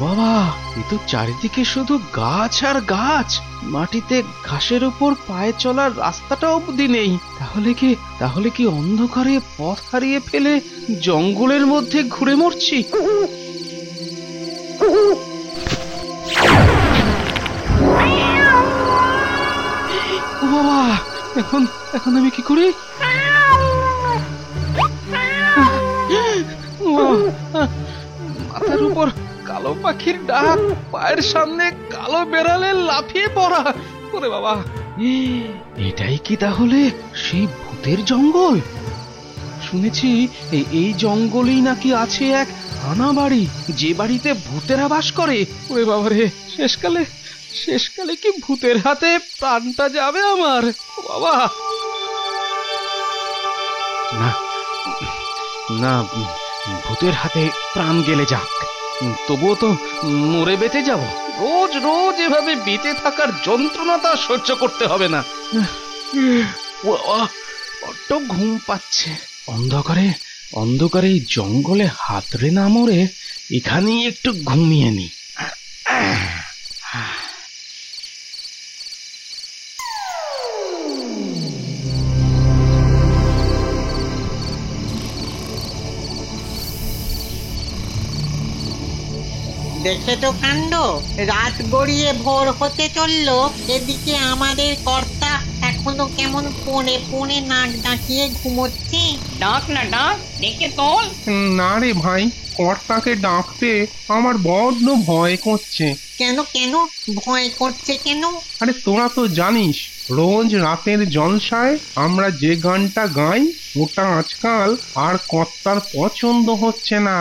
বাবা, এ তো চারিদিকে শুধু গাছ আর গাছ, মাটিতে ঘাসের উপর পায়ে চলার রাস্তাটা অবধি নেই। তাহলে কি অন্ধকারে পথ হারিয়ে ফেলে জঙ্গলের মধ্যে ঘুরে মরছি? ও বাবা, এখন আমি কি করি? মাথার উপর কালো পাখির ডাক, পায়ের সামনে কালো বেড়ালে লাফিয়ে পড়া। ওরে বাবা, এটাই কি তাহলে সেই ভূতের জঙ্গল? শুনেছি এই জঙ্গলেই নাকি আছে এক আনা বাড়ি, যে বাড়িতে ভূতেরা বাস করে। ওরে বাবা রে, শেষকালে কি ভূতের হাতে প্রাণটা যাবে আমার? বাবা না না, ভূতের হাতে প্রাণ গেলে যাক, তবুও তো মরে বেঁচে যাব। রোজ এভাবে বেঁচে থাকার যন্ত্রণাটা সহ্য করতে হবে না। বড্ড ঘুম পাচ্ছে। অন্ধকারে এই জঙ্গলে হাতড়ে না মরে এখানেই একটু ঘুমিয়ে নি। দেখেছো কাণ্ড, রাত গড়িয়ে ভোর হতে চললো, এদিকে আমাদের কর্তা এখনো কেমন পনে নাক ডাকিয়ে ঘুমোচ্ছে। ডাক না ডাক, ডেকে তোল। না রে ভাই, কর্তাকে ডাকতে আমার বড্ড ভয় করছে। কেন ভয় করছে কেন? আরে তোরা তো জানিস, রোজ রাতের জলসায় আমরা যে গানটা গাই ওটা আজকাল আর কর্তার পছন্দ হচ্ছে না।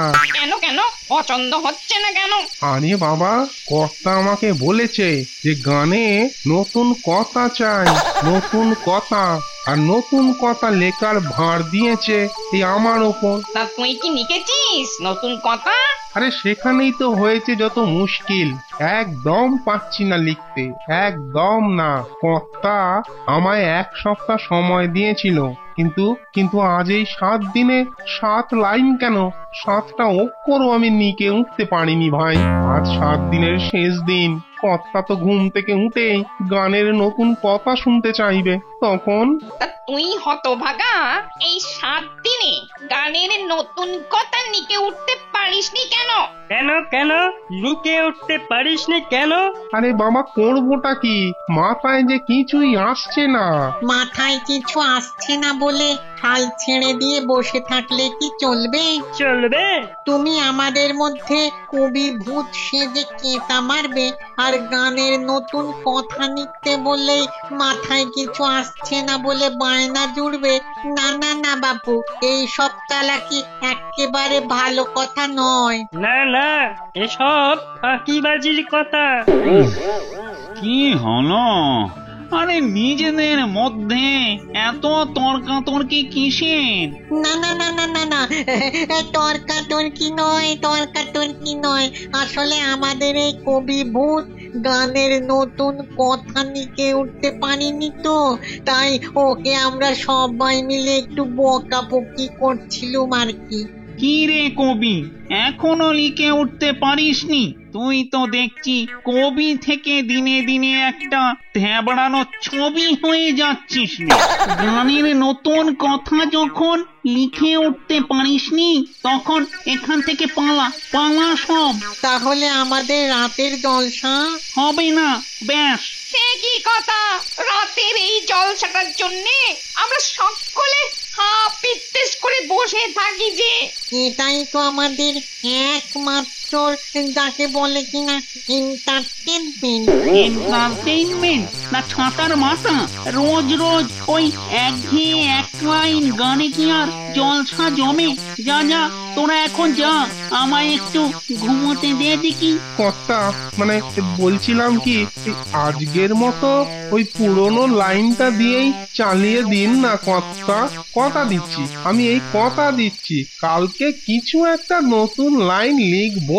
কেন পছন্দ হচ্ছে না কেন? আরে বাবা, কর্তা আমাকে বলেছে যে গানে নতুন কথা চাই, নতুন কথা, আর নতুন কথা লেখার ভার দিয়েছে এই আমার ওপর। তা তুই কি লিখেছিস নতুন কথা? আরে সেখানেই তো হয়েছে যত মুশকিল, একদম পাচ্ছি না লিখতে, একদম না। কর্তা আমায় 1 সপ্তাহ সময় দিয়েছিল, কিন্তু আজ এই 7 দিনে 7 লাইন কেন 7টা অক্ষরও আমি নিকে উঠতে পারিনি ভাই। আজ 7 দিনের শেষ দিন, কর্তা তো ঘুম থেকে উঠেই গানের নতুন কথা শুনতে চাইবে। তখন তুই হতভাগা, এই 7 দিনে গানের নতুন কথা নিকে উঠতে পারিসনি কেন? কেন নিকে উঠতে পারিসনি কেন? আরে বাবা, করবোটা কি, মাথায় যে কিছুই আসছে না। মাথায় কিছু আসছে না বলে হাল ছেড়ে দিয়ে বসে থাকলে কি চলবে? চলবে। তুমি আমাদের মধ্যে কবি ভূত সেজে কেতা মারবে আর গানের নতুন কথা লিখতে বললেই মাথায় কিছু আসছে না বলে বায়না জুড়বে। না না না বাপু, এই সব চালাকি একেবারে ভালো কথা নয়। না না, এসব ফাঁকিবাজির কথা। কি হলো? আরে নিজেদের মধ্যে এত তর্কাতর্কি কিসের? না না না না না না, তর্কাতর্কি নয়। আসলে আমাদের এই কবি ভূত গানের নতুন কথা লিখে উঠতে পারিনি তো, তাই ওকে আমরা সবাই মিলে একটু বকাবকি করছিলুম আর কি। কি রে কবি, এখনো লিখে উঠতে পারিসনি? তুই তো দেখছি কবি থেকে দিনে দিনে একটা থ্যাবড়ানো ছবি হয়ে যাচ্ছিস। গানের নতুন কথা যখন লিখে উঠতে পারিসনি তখন এখান থেকে পালা সব। তাহলে আমাদের রাতের জলসা হবে না? ব্যাস। সে কি কথা? রাতের এই জলসাটার জন্যে আমরা সকলে পিত্তেস করে বসে থাকি যে। এটাই তো আমাদের একমাত্র যাকে বলে কিনা এন্টারটেইনমেন্ট না ছাতার মাথা? রোজ রোজ ওই একঘেয়ে এক লাইন গানে কি আর জলসা জমে? যা যা, তোরা এখন যা, আমায় একটু ঘুমোতে দে দেখি। কর্তা, মানে বলছিলাম কি, আজকের মতো ওই পুরনো লাইনটা দিয়েই চালিয়ে দিন না কর্তা। কথা দিচ্ছি, আমি এই কথা দিচ্ছি, কালকে কিছু একটা নতুন লাইন লিখবো।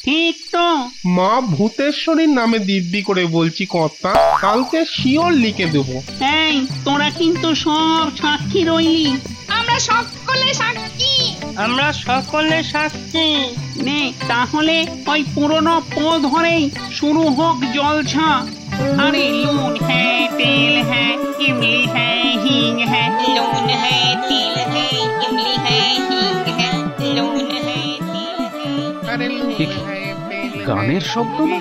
ঠিক তো? মা ভূতেশ্বরীর নামে দিব্যি করে বলছি কর্তা, কালকে শিওর লিখে দেবো। এই, তোরা কিন্তু সব সাক্ষী রইলি। আমরা সকলে সাক্ষী। নে তাহলে ওই পুরনো পদ ধরেই শুরু হোক জলসা। अरे लून है तेल है इमली है हींग है। लून है तेल है इमली है हींग है। लून है तेल है। গানের শব্দ না,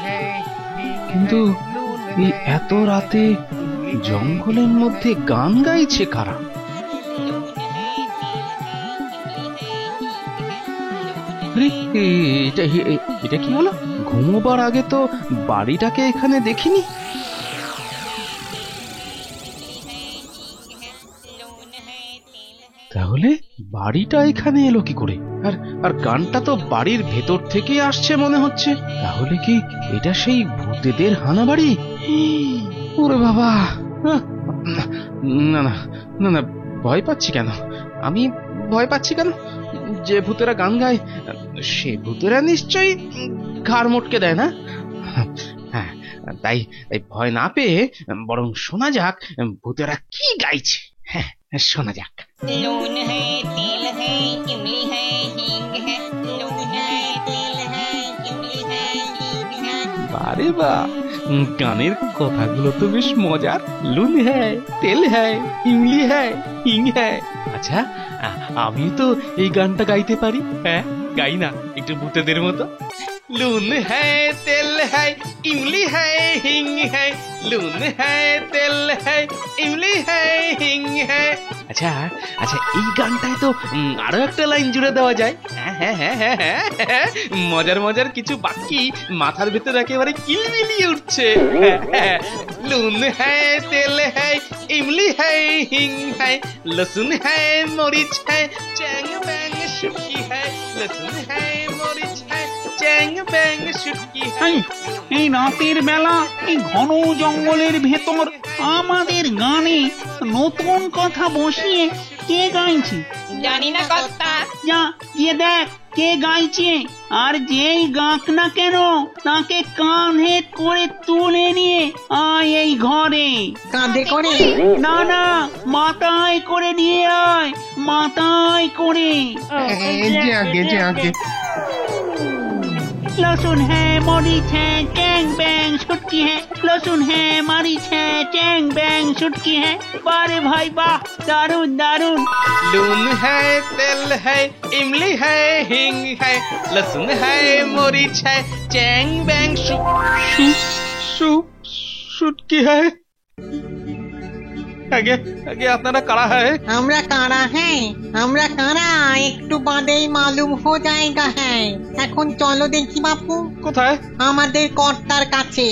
কিন্তু এই এত রাতে জঙ্গলের মধ্যে গান গাইছে কারা? এটা কি হলো? ঘুমোবার আগে তো বাড়িটাকে এখানে দেখিনি। তাহলে বাড়িটা এখানে এলো কি করে? আর গানটা তো বাড়ির ভেতর থেকে আসছে মনে হচ্ছে। তাহলে কি এটা সেই ভূতেদের হানা বাড়ি? ওরে বাবা, না না না না, ভয় পাচ্ছি কেন? আমি ভয় পাচ্ছি কেন? যে ভূতেরা গান গায় সে ভূতেরা নিশ্চয়ই ঘাড় মোটকে দেয় না? হ্যাঁ, তাই ভয় না পেয়ে বরং শোনা যাক ভূতেরা কি গাইছে। হ্যাঁ, শোনা যাক। लून है तेल है इमली है हींग है। लून है तेल है इमली है हींग है। বারে বা, গানের কথাগুলো তো বেশ মজার। লুন হ্যায়, তেল হ্যায়, ইমলি হ্যায়, হিং হ্যায়। আচ্ছা, আমি তো এই গানটা গাইতে পারি। হ্যাঁ, গাই না একটু ভূতেদের মতো? लून है तेल है इमली है हिंग है। लून है तेल है इमली है हिंग है। আচ্ছা আচ্ছা, এই গানটায় তো আরো একটা লাইন জুড়ে দেওয়া যায়। হ্যাঁ, মজার মজার কিছু বাক্যি মাথার ভেতর একেবারে কিলবিলিয়ে উঠছে। लून है तेल है इमली है हिंग है। लहसुन है मरीच है चैंग बैंग शुटकी है। लहसुन है मरीच है চ্যাং ব্যাং শুটকি। এই রাতের বেলা এই ঘন জঙ্গলের ভেতর আমাদের গানে নতুন কথা বসিয়ে কে গাইছে? জানি না কর্তা। যা গিয়ে দেখ কে গাইছে, আর যেই গাক না কেন তাকে কাঁধে করে তুলে নিয়ে আয় এই ঘরে। কাঁধে করে? না না, মাথায় করে নিয়ে আয়, মাথায় করে। যে আগে लहसुन है मरीच है चैंग बैंग छुटकी है। लहसुन है मरीच है चैंग बैंग छुटकी है। बारे भाई वाह, दारुण दारुण। लून है तेल है इमली है हिंग है। लहसुन है मरीच है चैंग बैंग शुटकी है। আগে আগে আপনারা কারা হ্যাঁ? আমরা কারা হ্যাঁ আমরা কারা একটু বাদেই মালুম হো জায়গা হ্যাঁ। এখন চলো দেখি বাপু। কোথায়? আমাদের কর্তার কাছে।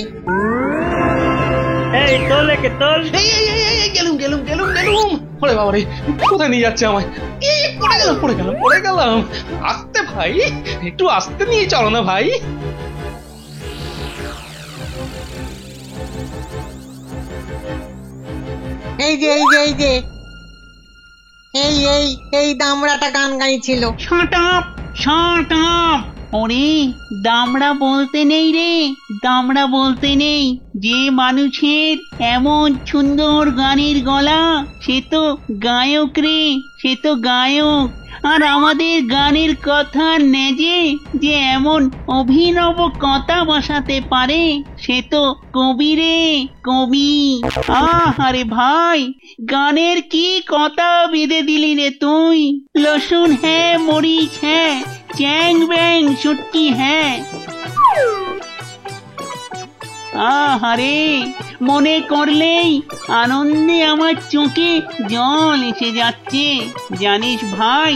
এই তোল একে তোল। এই গেলুম গেলুম গেলুম গেলুম। ওরে বাবা রে, কোথায় নিয়ে যাচ্ছে আমায়? পড়ে গেলাম। আস্তে ভাই, একটু আস্তে নিয়ে চলো না ভাই। এই দামড়াটা গান গাইছিল। Shut up. ওরে দামড়া বলতে নেই রে, দামড়া বলতে নেই। যে মানুষের এমন সুন্দর গানের গলা সে তো গায়ক রে, সে তো গায়ক। আর আমাদের গানের কথা নেজে যে এমন অভিনব কথা বসাতে পারে সে তো কবি রে, কবি। আরে ভাই, গানের কি কথা বেঁধে দিলি রে তুই। লসুন হ্যাঁ, মরিচ হ্যাঁ, চ্যাং ব্যাং শুটকি হ্যাঁ। আহারে, মনে করলেই আনন্দে আমার চোখে জল এসে যাচ্ছে। জানিস ভাই,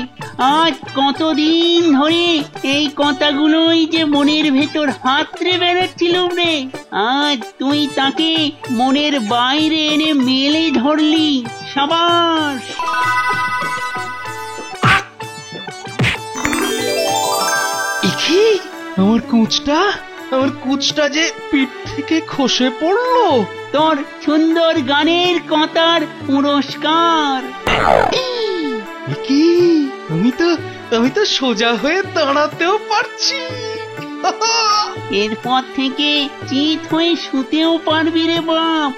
আজ কতদিন ধরে এই কথাগুলোই যে মনের ভেতর হাতড়ে বেড়াচ্ছিলুম রে। আজ তুই তাকে মনের বাইরে এনে মেলে ধরলি। সাবাস। আমার কুচটা যে পিঠ থেকে খসে পড়লো। তোর সুন্দর গানের কথার পুরস্কার। কি আমি তো সোজা হয়ে দাঁড়াতেও পারছি। এরপর থেকে চিত হয়ে শুতেও পারবি রে বাপ।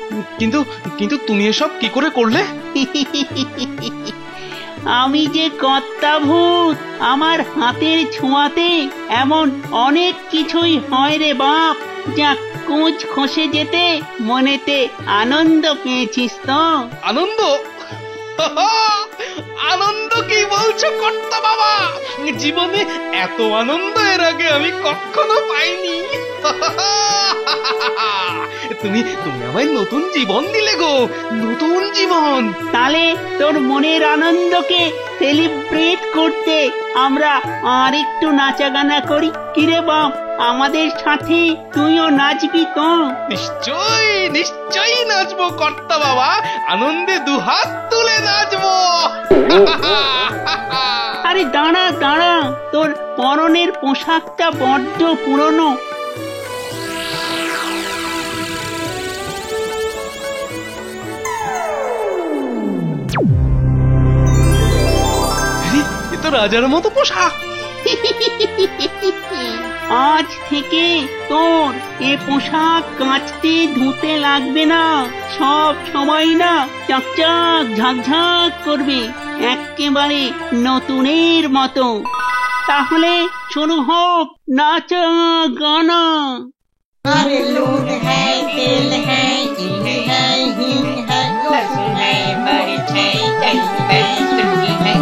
কিন্তু তুমি এসব কি করে করলে? আমি যে কর্তা ভূত, আমার হাতের ছোঁয়াতে এমন অনেক কিছুই হয় রে বাপ। যা কোচ খসে যেতে মনেতে আনন্দ পেয়েছিস তো? আনন্দ কি বলছো কর্তা বাবা? জীবনে এত আনন্দ এর আগে আমি কখনো পাইনি। তুমি আমায় নতুন জীবন দিলে গো, নতুন জীবন। তাহলে তোর মনের আনন্দকে সেলিব্রেট করতে আমরা আর একটু নাচা গানা করি। কিরে বাপ, আমাদের সাথে তুইও নাচবি তো? নিশ্চয়ই নাচবো কর্তা বাবা, আনন্দে দুহাত তুলে নাচবো। আরে দাঁড়া, তোর পরনের পোশাকটা বড্ড পুরনো। এ তো রাজার মতো পোশাক। আজ থেকে তোর এ পোশাক কাচতে ধুতে লাগবে না। সব সময় না চকচক ঝকঝক করবে, একেবারে নতুনের মতো। তাহলে শুরু হোক নাচা গানা। अरे लून है, तेल है, हींग है, लहसुन है, मरीच है, दही है, चटनी है।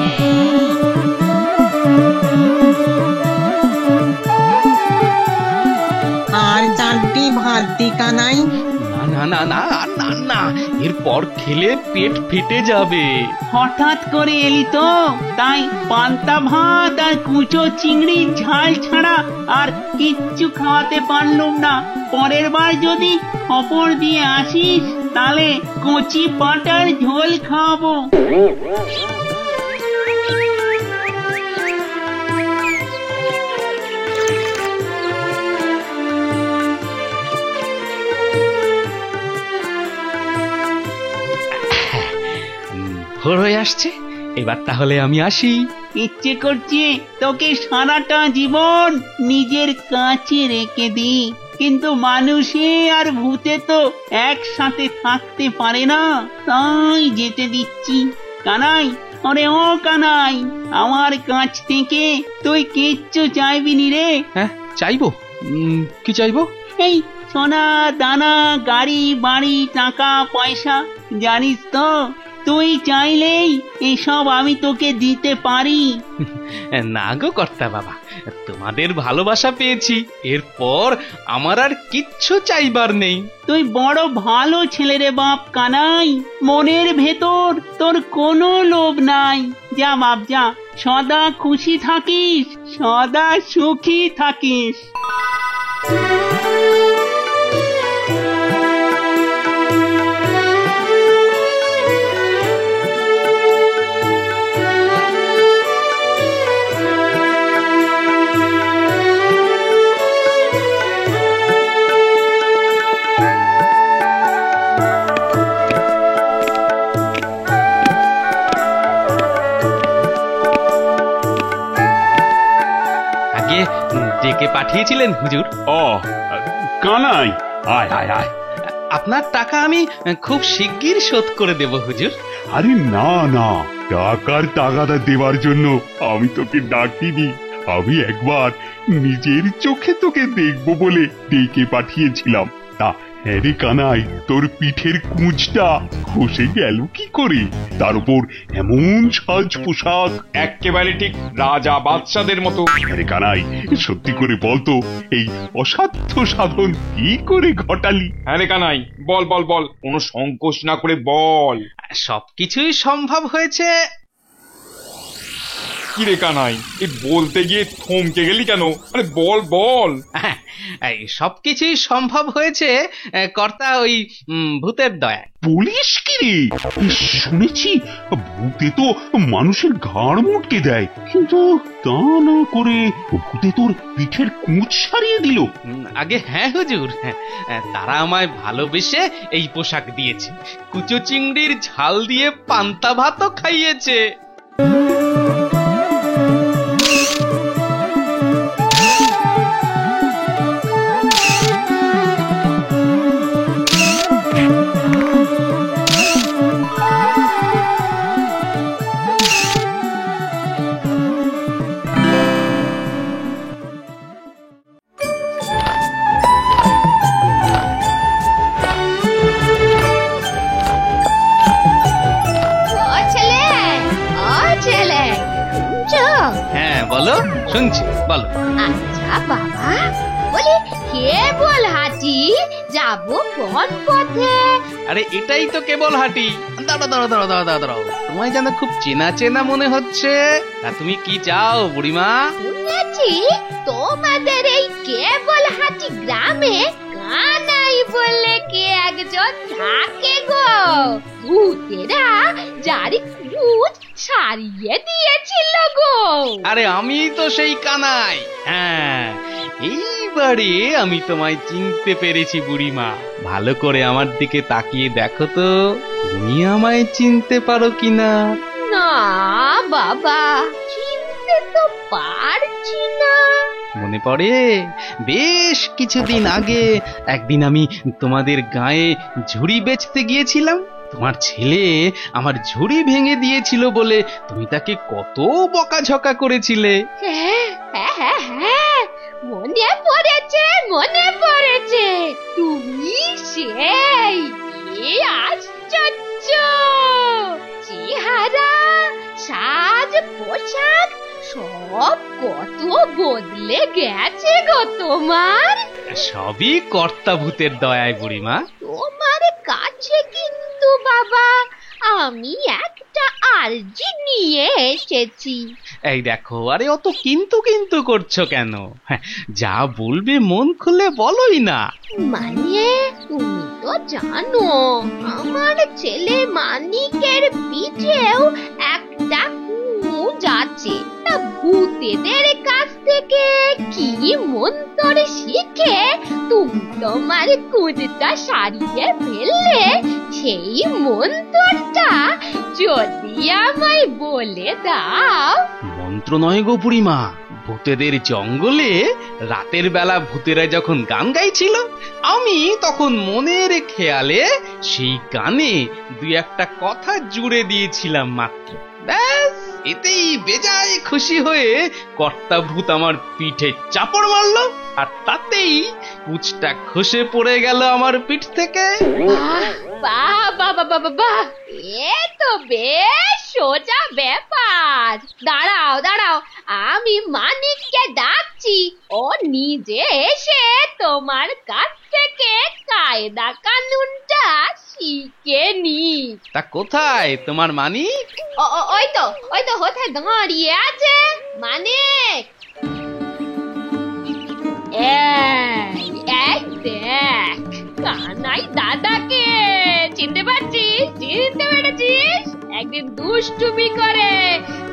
আর চারটি ভাত দিকা নাই? না, এরপর খেলে পেট ফেটে যাবে। হঠাৎ করে এলি তো, তাই পান্তা ভাত আর কুচো চিংড়ি ঝাল ছাড়া আর কিচ্ছু খাওয়াতে পারলুম না। পরের বার যদি খবর দিয়ে আসিস তাহলে কচি পাটার ঝোল খাওয়াবো। ভোর হয়ে আসছে, এবার তাহলে আমি আসি। ইচ্ছে করছে তোকে সারাটা জীবন নিজের কাছে রেখে দিই, কিন্তু মানুষে আর ভূতে তো একসাথে থাকতে পারে না, তাই যেতে দিচ্ছি। কানাই, ওরে ও কানাই, আমার কাছ থেকে তুই কিচ্ছু চাইবি নি রে? হ্যাঁ, চাইবো। কি চাইবো? এই সোনা দানা, গাড়ি বাড়ি, টাকা পয়সা। জানিস তো তুই চাইলেই এসব আমি তোকে দিতে পারি। না গো কর্তা বাবা, তোমাদের ভালোবাসা পেয়েছি, এরপর আমার আর কিচ্ছু চাইবার নেই। তুই বড় ভালো ছেলে রে বাপ কানাই, মনের ভেতর তোর কোনো লোভ নাই। যা বাপ যা, সদা খুশি থাকিস, সদা সুখী থাকিস। ডেকে পাঠিয়েছিলেন হুজুর? ও কানাই, আয় আয় আয়। আপনার টাকা আমি খুব শিগগির শোধ করে দেব হুজুর। আরে না না, টাকার টাকাটা দেবার জন্য আমি তোকে ডাকিনি, আমি একবার নিজের চোখে তোকে দেখবো বলে ডেকে পাঠিয়েছিলাম। তা হ্যাঁ রে কানাই, তোর পিঠের কুঁচটা খসে গেল কি করে? তার উপর এমন সাজ পোশাক, একেবারে ঠিক রাজা বাদশাদের মতো। আরে কানাই, সত্যি করে বলতো এই অসাধ্য সাধন কি করে ঘটালি? হ্যাঁ রে কানাই, বল বল বল, কোনো সংকোচ না করে বল। সবকিছুই সম্ভব হয়েছে। কি রে কানাই, এই বলতে গিয়ে থমকে গেলি কেন? আরে বল বল। সবকিছুই সম্ভব হয়েছে কর্তা ওই ভূতের দয়া। বলিস কি রে? শুনেছি ভূতে তো মানুষের ঘাড় মুটকে দেয়, কিন্তু তা না করে ভূতে তোর পিঠের কুঁচ সারিয়ে দিল। আগে হ্যাঁ হুজুর, তারা আমায় ভালোবেসে এই পোশাক দিয়েছে, কুচো চিংড়ির ঝাল দিয়ে পান্তা ভাতও খাইয়েছে। বলো, শুনছি, বলো। আচ্ছা বাবা, বলি কেবল হাঁটি যাব কোন পথে? আরে এটাই তো কেবল হাঁটি। দাঁড়াও দাঁড়াও দাঁড়াও দাঁড়াও দাঁড়াও, তোমায় যেন খুব চেনা চেনা মনে হচ্ছে। তুমি কি চাও বুড়িমা? শুনেছি তোমাদের এই কেবল হাঁটি গ্রামে কানাই বলে কে একজন থাকে গো। ভূতেরা যার কুঁচ সারিয়ে দিয়েছিল গো। আরে আমি তো সেই কানাই। হ্যাঁ, এইবারে আমি তোমায় চিনতে পেরেছি বুড়িমা। ভালো করে আমার দিকে তাকিয়ে দেখো তো, তুমি আমায় চিনতে পারো কিনা। না বাবা, চিনতে তো পারছি না। মনে পড়ে বেশ কিছুদিন আগে একদিন আমি তোমাদের গায়ে ঝুড়ি বেচতে গিয়েছিলাম। তোমার ছেলে আমার ঝুড়ি ভেঙে দিয়েছিল বলে তুমি তাকে কত বকাঝকা করেছিলে। হ্যাঁ হ্যাঁ হ্যাঁ, মনে পড়েছে মনে পড়েছে। তুমি সেই, কি আশ্চর্য চেহারা, সাজ পোশাক সব কত বদলে গেছে গো তোমার। সবই কর্তা ভূতের দয়ায় বুড়িমা। তোমার কাছে কিন্তু বাবা আমি একটা আর্জি নিয়ে এসেছি। এই দেখো, আরে অত কিন্তু কিন্তু করছো কেন? যা বলবে মন খুলে বলোই না। মানে তুমি তো জানো আমার ছেলে মানিকের পিঠেও একটা কুঁজ আছে। তা ভূতেদের কাছ থেকে কি মন্ত্র শিখে তুমি তোমার কুঁজটা সারিয়ে ফেললে, সেই মন্ত্রটা যদি আমায় বলে দাও। মন্ত্র নয় গো বুড়িমা, ভূতেদের জঙ্গলে রাতের বেলা ভূতেরা যখন গান গাইছিল, আমি তখন মনের খেয়ালে সেই গানে দুই একটা কথা জুড়ে দিয়েছিলাম মাত্র। ব্যাস, এতেই বেজায় খুশি হয়ে কর্তা ভূত আমার পিঠে চাপড় মারলো আর তাতেই কুচটা খসে পড়ে গেল আমার পিঠ থেকে। বাহ বাহ বাহ বাহ বাহ, এ তো বেশ সোজা ব্যাপার। দাঁড়াও দাঁড়াও, আমি মানিককে ডাকছি, ও নিজে এসে তোমার কাছ থেকে কায়দা কানুনটা শিখে নি। তা কোথায় তোমার মানিক? ওই তো কোথায় দাঁড়িয়ে আছে মানিক। এই দেখ কানাই দাদাকে, চিনতে পারছিস? চিনতে পেরেছিস? একদিন দুষ্টুমি করে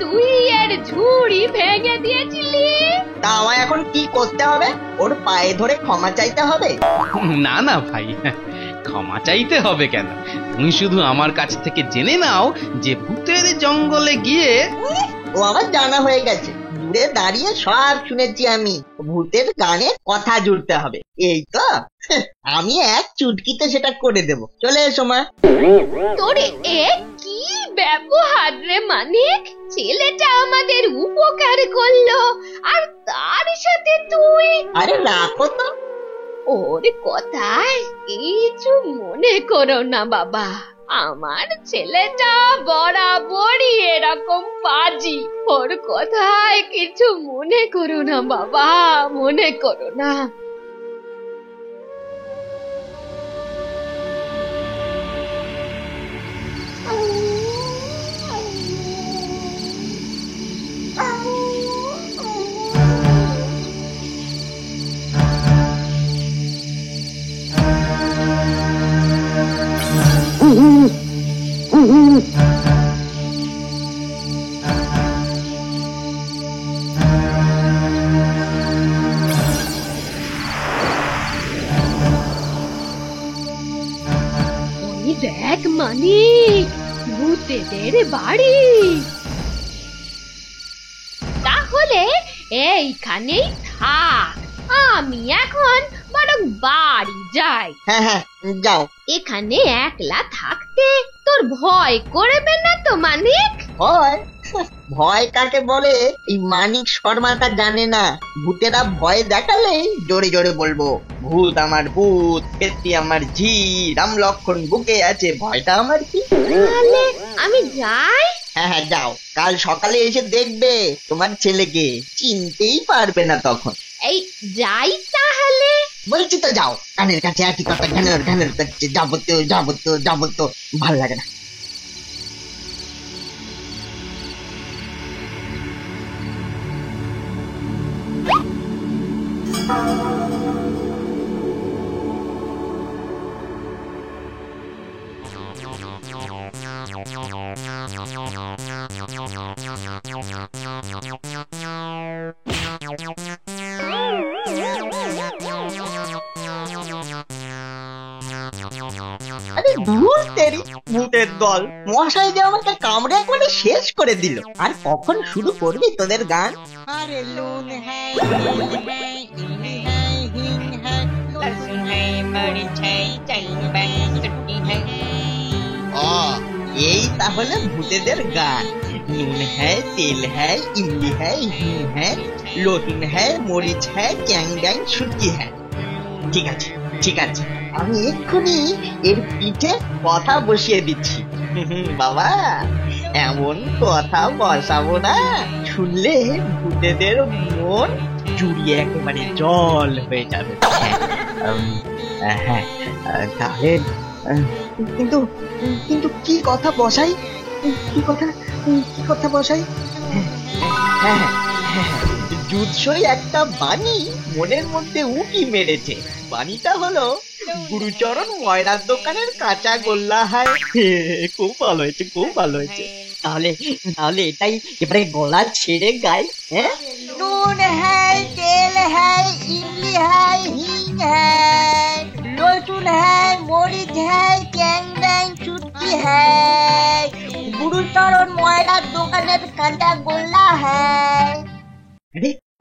তুই এর ঝুড়ি ভেঙে দিয়েছিলি। তা আমায় এখন কি করতে হবে? ওর পায়ে ধরে ক্ষমা চাইতে হবে? না না ভাই, ক্ষমা চাইতে হবে কেন? তুমি শুধু আমার কাছ থেকে জেনে নাও যে ভূতের জঙ্গলে গিয়ে। ও আমার জানা হয়ে গেছে, দূরে দাঁড়িয়ে সব শুনেছি আমি। ভূতের গানে কথা জুড়তে হবে, এই তো। আমি এক চুটকিতে সেটা করে দেব। চলে এসো মা। তোর এ কি ব্যবহার রে মানিক? ছেলেটা আমাদের উপকার করলো আর তার সাথে তুই। আরে রাখো তো, ওর কথায় কিছু মনে করো না বাবা। আমার ছেলেটা বরাবরই এরকম পাজি। ওর কথায় কিছু মনে করো না বাবা, মনে করো না। দেখ মানিক, ভূতেদের বাড়ি। তাহলে এইখানেই থাক, আমি এখন বরং বাড়ি যাই। হ্যাঁ হ্যাঁ যাও। এখানে একলা থাকতে তোর ভয় করবে না তো মানিক? ভয়? ভয় কাকে বলে এই মানিক শর্মাটা জানে না। ভূতেরা ভয় দেখালেই জোরে জোরে বলবো, ভূত আমার ভূত, পেত্তি আমার ঝি, রাম লক্ষণ বুকে আছে, ভয়টা আমার কি? তাহলে আমি যাই। হ্যাঁ হ্যাঁ যাও, কাল সকালে এসে দেখবে তোমার ছেলেকে চিনতেই পারবে না তখন। এই যাই তাহলে। বলছি তো যাও, কানের কাছে একই কথা ঘ্যানের ঘ্যানের করছে, যাবো তো ভালো লাগে না। আরে ধুর তেরি ভূতের দল, মশাই যে আমাকে কামড়ে একবারে শেষ করে দিল। আর কখন শুরু করবি তোদের গান? अरे लून है तिल है इमली है हींग है लहसुन है मरीच है चल बैंग चटनी है। এই তাহলে ভূতেদের গান। নুন হ্যায়, তেল হ্যায়, ইমলি হ্যায়, হিং হ্যায়, লসুন হ্যায়, মরিচ হ্যায়, ক্যাং ব্যাং ছুটকি হ্যায়। ঠিক আছে ঠিক আছে, আমি এক্ষুনি এর পিঠে কথা বসিয়ে দিচ্ছি। বাবা, এমন কথা বসাবো না, শুনলে ভূতেদের মন জুড়িয়ে একেবারে জল হয়ে যাবে। হ্যাঁ তাহলে কিন্তু কিন্তু কি কথা বসাই? কি কথা বসাই? হ্যাঁ জুৎসই একটা বাণী মনের মধ্যে উকি মেরেছে। বাণীটা হলো, গুরুচরণ ময়রার দোকানের কাঁচা গোল্লা হয়। খুব ভালো হয়েছে, খুব ভালো হয়েছে। তাহলে এটাই এবারে গলা ছেড়ে গাই। হ্যাঁ, नून है तेल है इमली है हींग है लहसुन है मरीच है कैंग बैंग चुटकी है गुरुचरण ময়রার দোকানের কাঁচা গোল্লা है।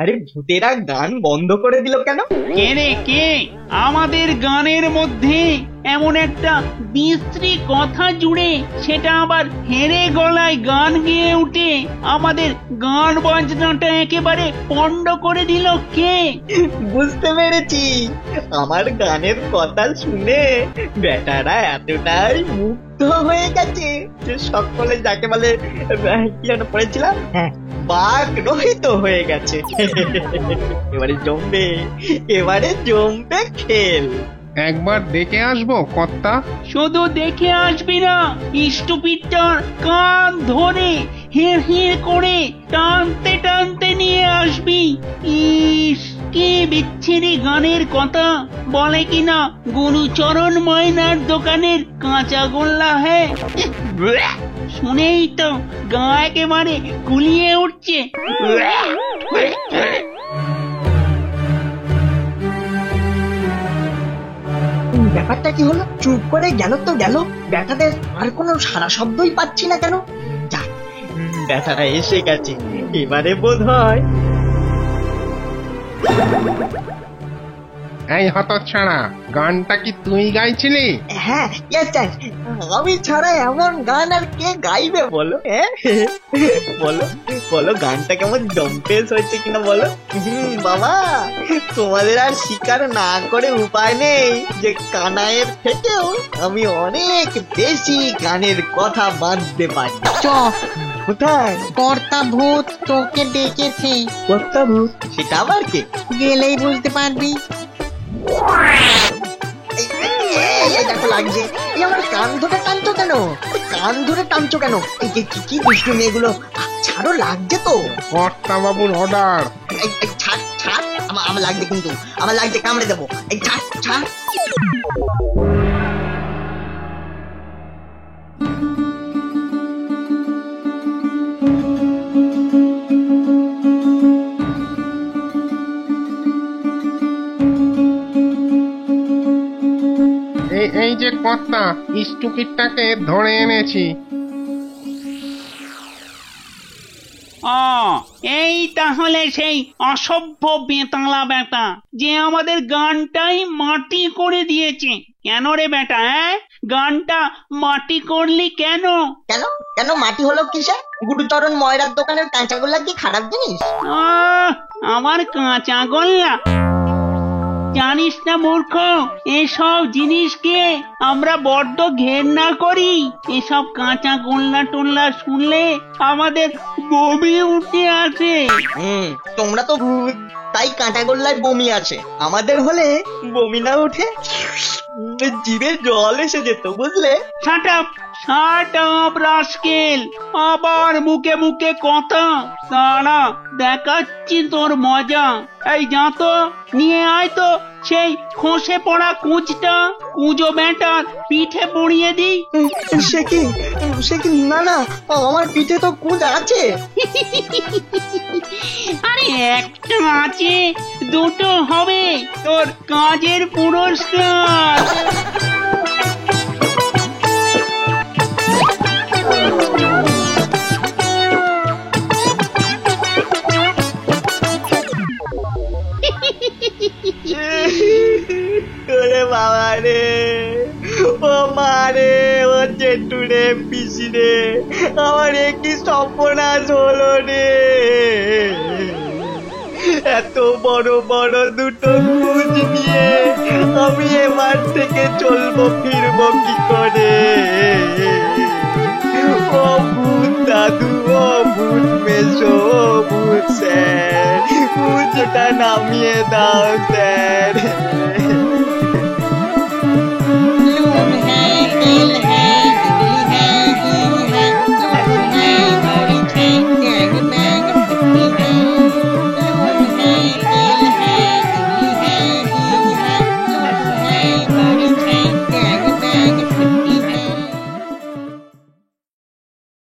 আরে ভূতেরা গান বন্ধ করে দিল কেন? কে রে কে? আমাদের গানের মধ্যে এমন একটা বিশ্রী কথা জুড়ে সেটা আবার হেরে গলায় গান গেয়ে উঠে আমাদের গান বাজনাটা একেবারে পণ্ড করে দিল কে? বুঝতে পেরেছি, আমার গানের কথা শুনে বেটারা এতটাই মুগ্ধ হয়ে গেছে যে সকলে যাকে বলে কি যেন পড়েছিলাম, বাঘ রহিত হয়ে গেছে। এবারে জমবে খেল। একবার দেখে আসবো কর্তা। শুধু দেখে আসবি না, ইষ্টপিঠটার কান ধরে হের হের করে টানতে টানতে নিয়ে আসবি। ইস, কি বিচ্ছিরি গানের কথা বলে কিনা গুরুচরণ ময়নার দোকানের কাঁচা গোল্লা। হ্যাঁ, শুনেই তো গা একেবারে গুলিয়ে উঠছে। ব্যাপারটা কি হলো? চুপ করে গেল তো গেল, ব্যাটাদের আর কোনো সারা শব্দই পাচ্ছি না কেন? যাক, ব্যাটারা এসে গেছে, এবারে বোধ হয়। এই হতচ্ছাড়া, গানটা কি তুই গাইছিলি? হ্যাঁ, আমি ছাড়া এমন গান আর কে গাইবে বলো? বলো বলো, গানটা কেমন জম্পেস হয়েছে কিনা বলো। বাবা, তোমাদের আর স্বীকার না করে উপায় নেই যে কানাইয়ের থেকেও আমি অনেক বেশি গানের কথা বাঁধতে পারি। কোথায়? কর্তা ভূত তোকে ডেকেছে। কর্তা ভূত? সেটা আবার কে? গেলেই বুঝতে পারবি। দেখো লাগছে, এই আমার কান ধরে টানছো কেন? কান ধরে টানছো কেন? এই কি দুষ্টু মেয়েগুলো, ছাড়ো, লাগছে তো। কর্তা বাবুর অর্ডার। ছাড় ছাড়, আমার লাগছে, কিন্তু আমার লাগছে, কামড়ে দেবো। এই ছাড় ছাড়। এই যে কর্তা, স্টুপিডটাকে ধরে এনেছি। এই তাহলে সেই অসভ্য বেতালা বেটা যে আমাদের গানটাই মাটি করে দিয়েছে। কেন রে বেটা, গানটা মাটি করলি কেন? কেন কেন মাটি হলো কিসে? গুরুচরণ ময়রার দোকানের কাঁচাগোল্লা কি খারাপ জিনিস? আমার কাঁচাগোল্লা? জানিস না মূর্খ, এসব জিনিসকে আমরা বড্ড ঘেন্না করি। এসব কাঁচা গোল্লা টোল্লা শুনলে আমাদের বমি উঠে আসে। তোমরা তো তাই কাঁচা গোল্লায় বমি আসে, আমাদের হলে বমি না উঠে জিভে জল এসে যেত, বুঝলে? শাট আপ রাস্কেল, আবার মুখে মুখে কথা। দাঁড়া, দেখাচ্ছি তোর মজা। এই যা তো, নিয়ে আয় তো সেই খসে পড়া কুঁজটা, কুঁজো বেটার পিঠে পড়িয়ে দি। সে কি? না না, আমার পিঠে তো কুঁজ আছে। আরে একটা আছে, দুটো হবে তোর কাজের পুরস্কার। বাবা রে, ও মা রে, ও জেঠু রে, পিসি রে, আমার কি সর্বনাশ হলো রে। এত বড় বড় দুটো কুঁজ নিয়ে আমি এবার থেকে চলবো ফিরবো কি করে? ও ভূত দাদু, ও ভূত মেসো, ও ভূত স্যার, কুঁজটা নামিয়ে দাও স্যার।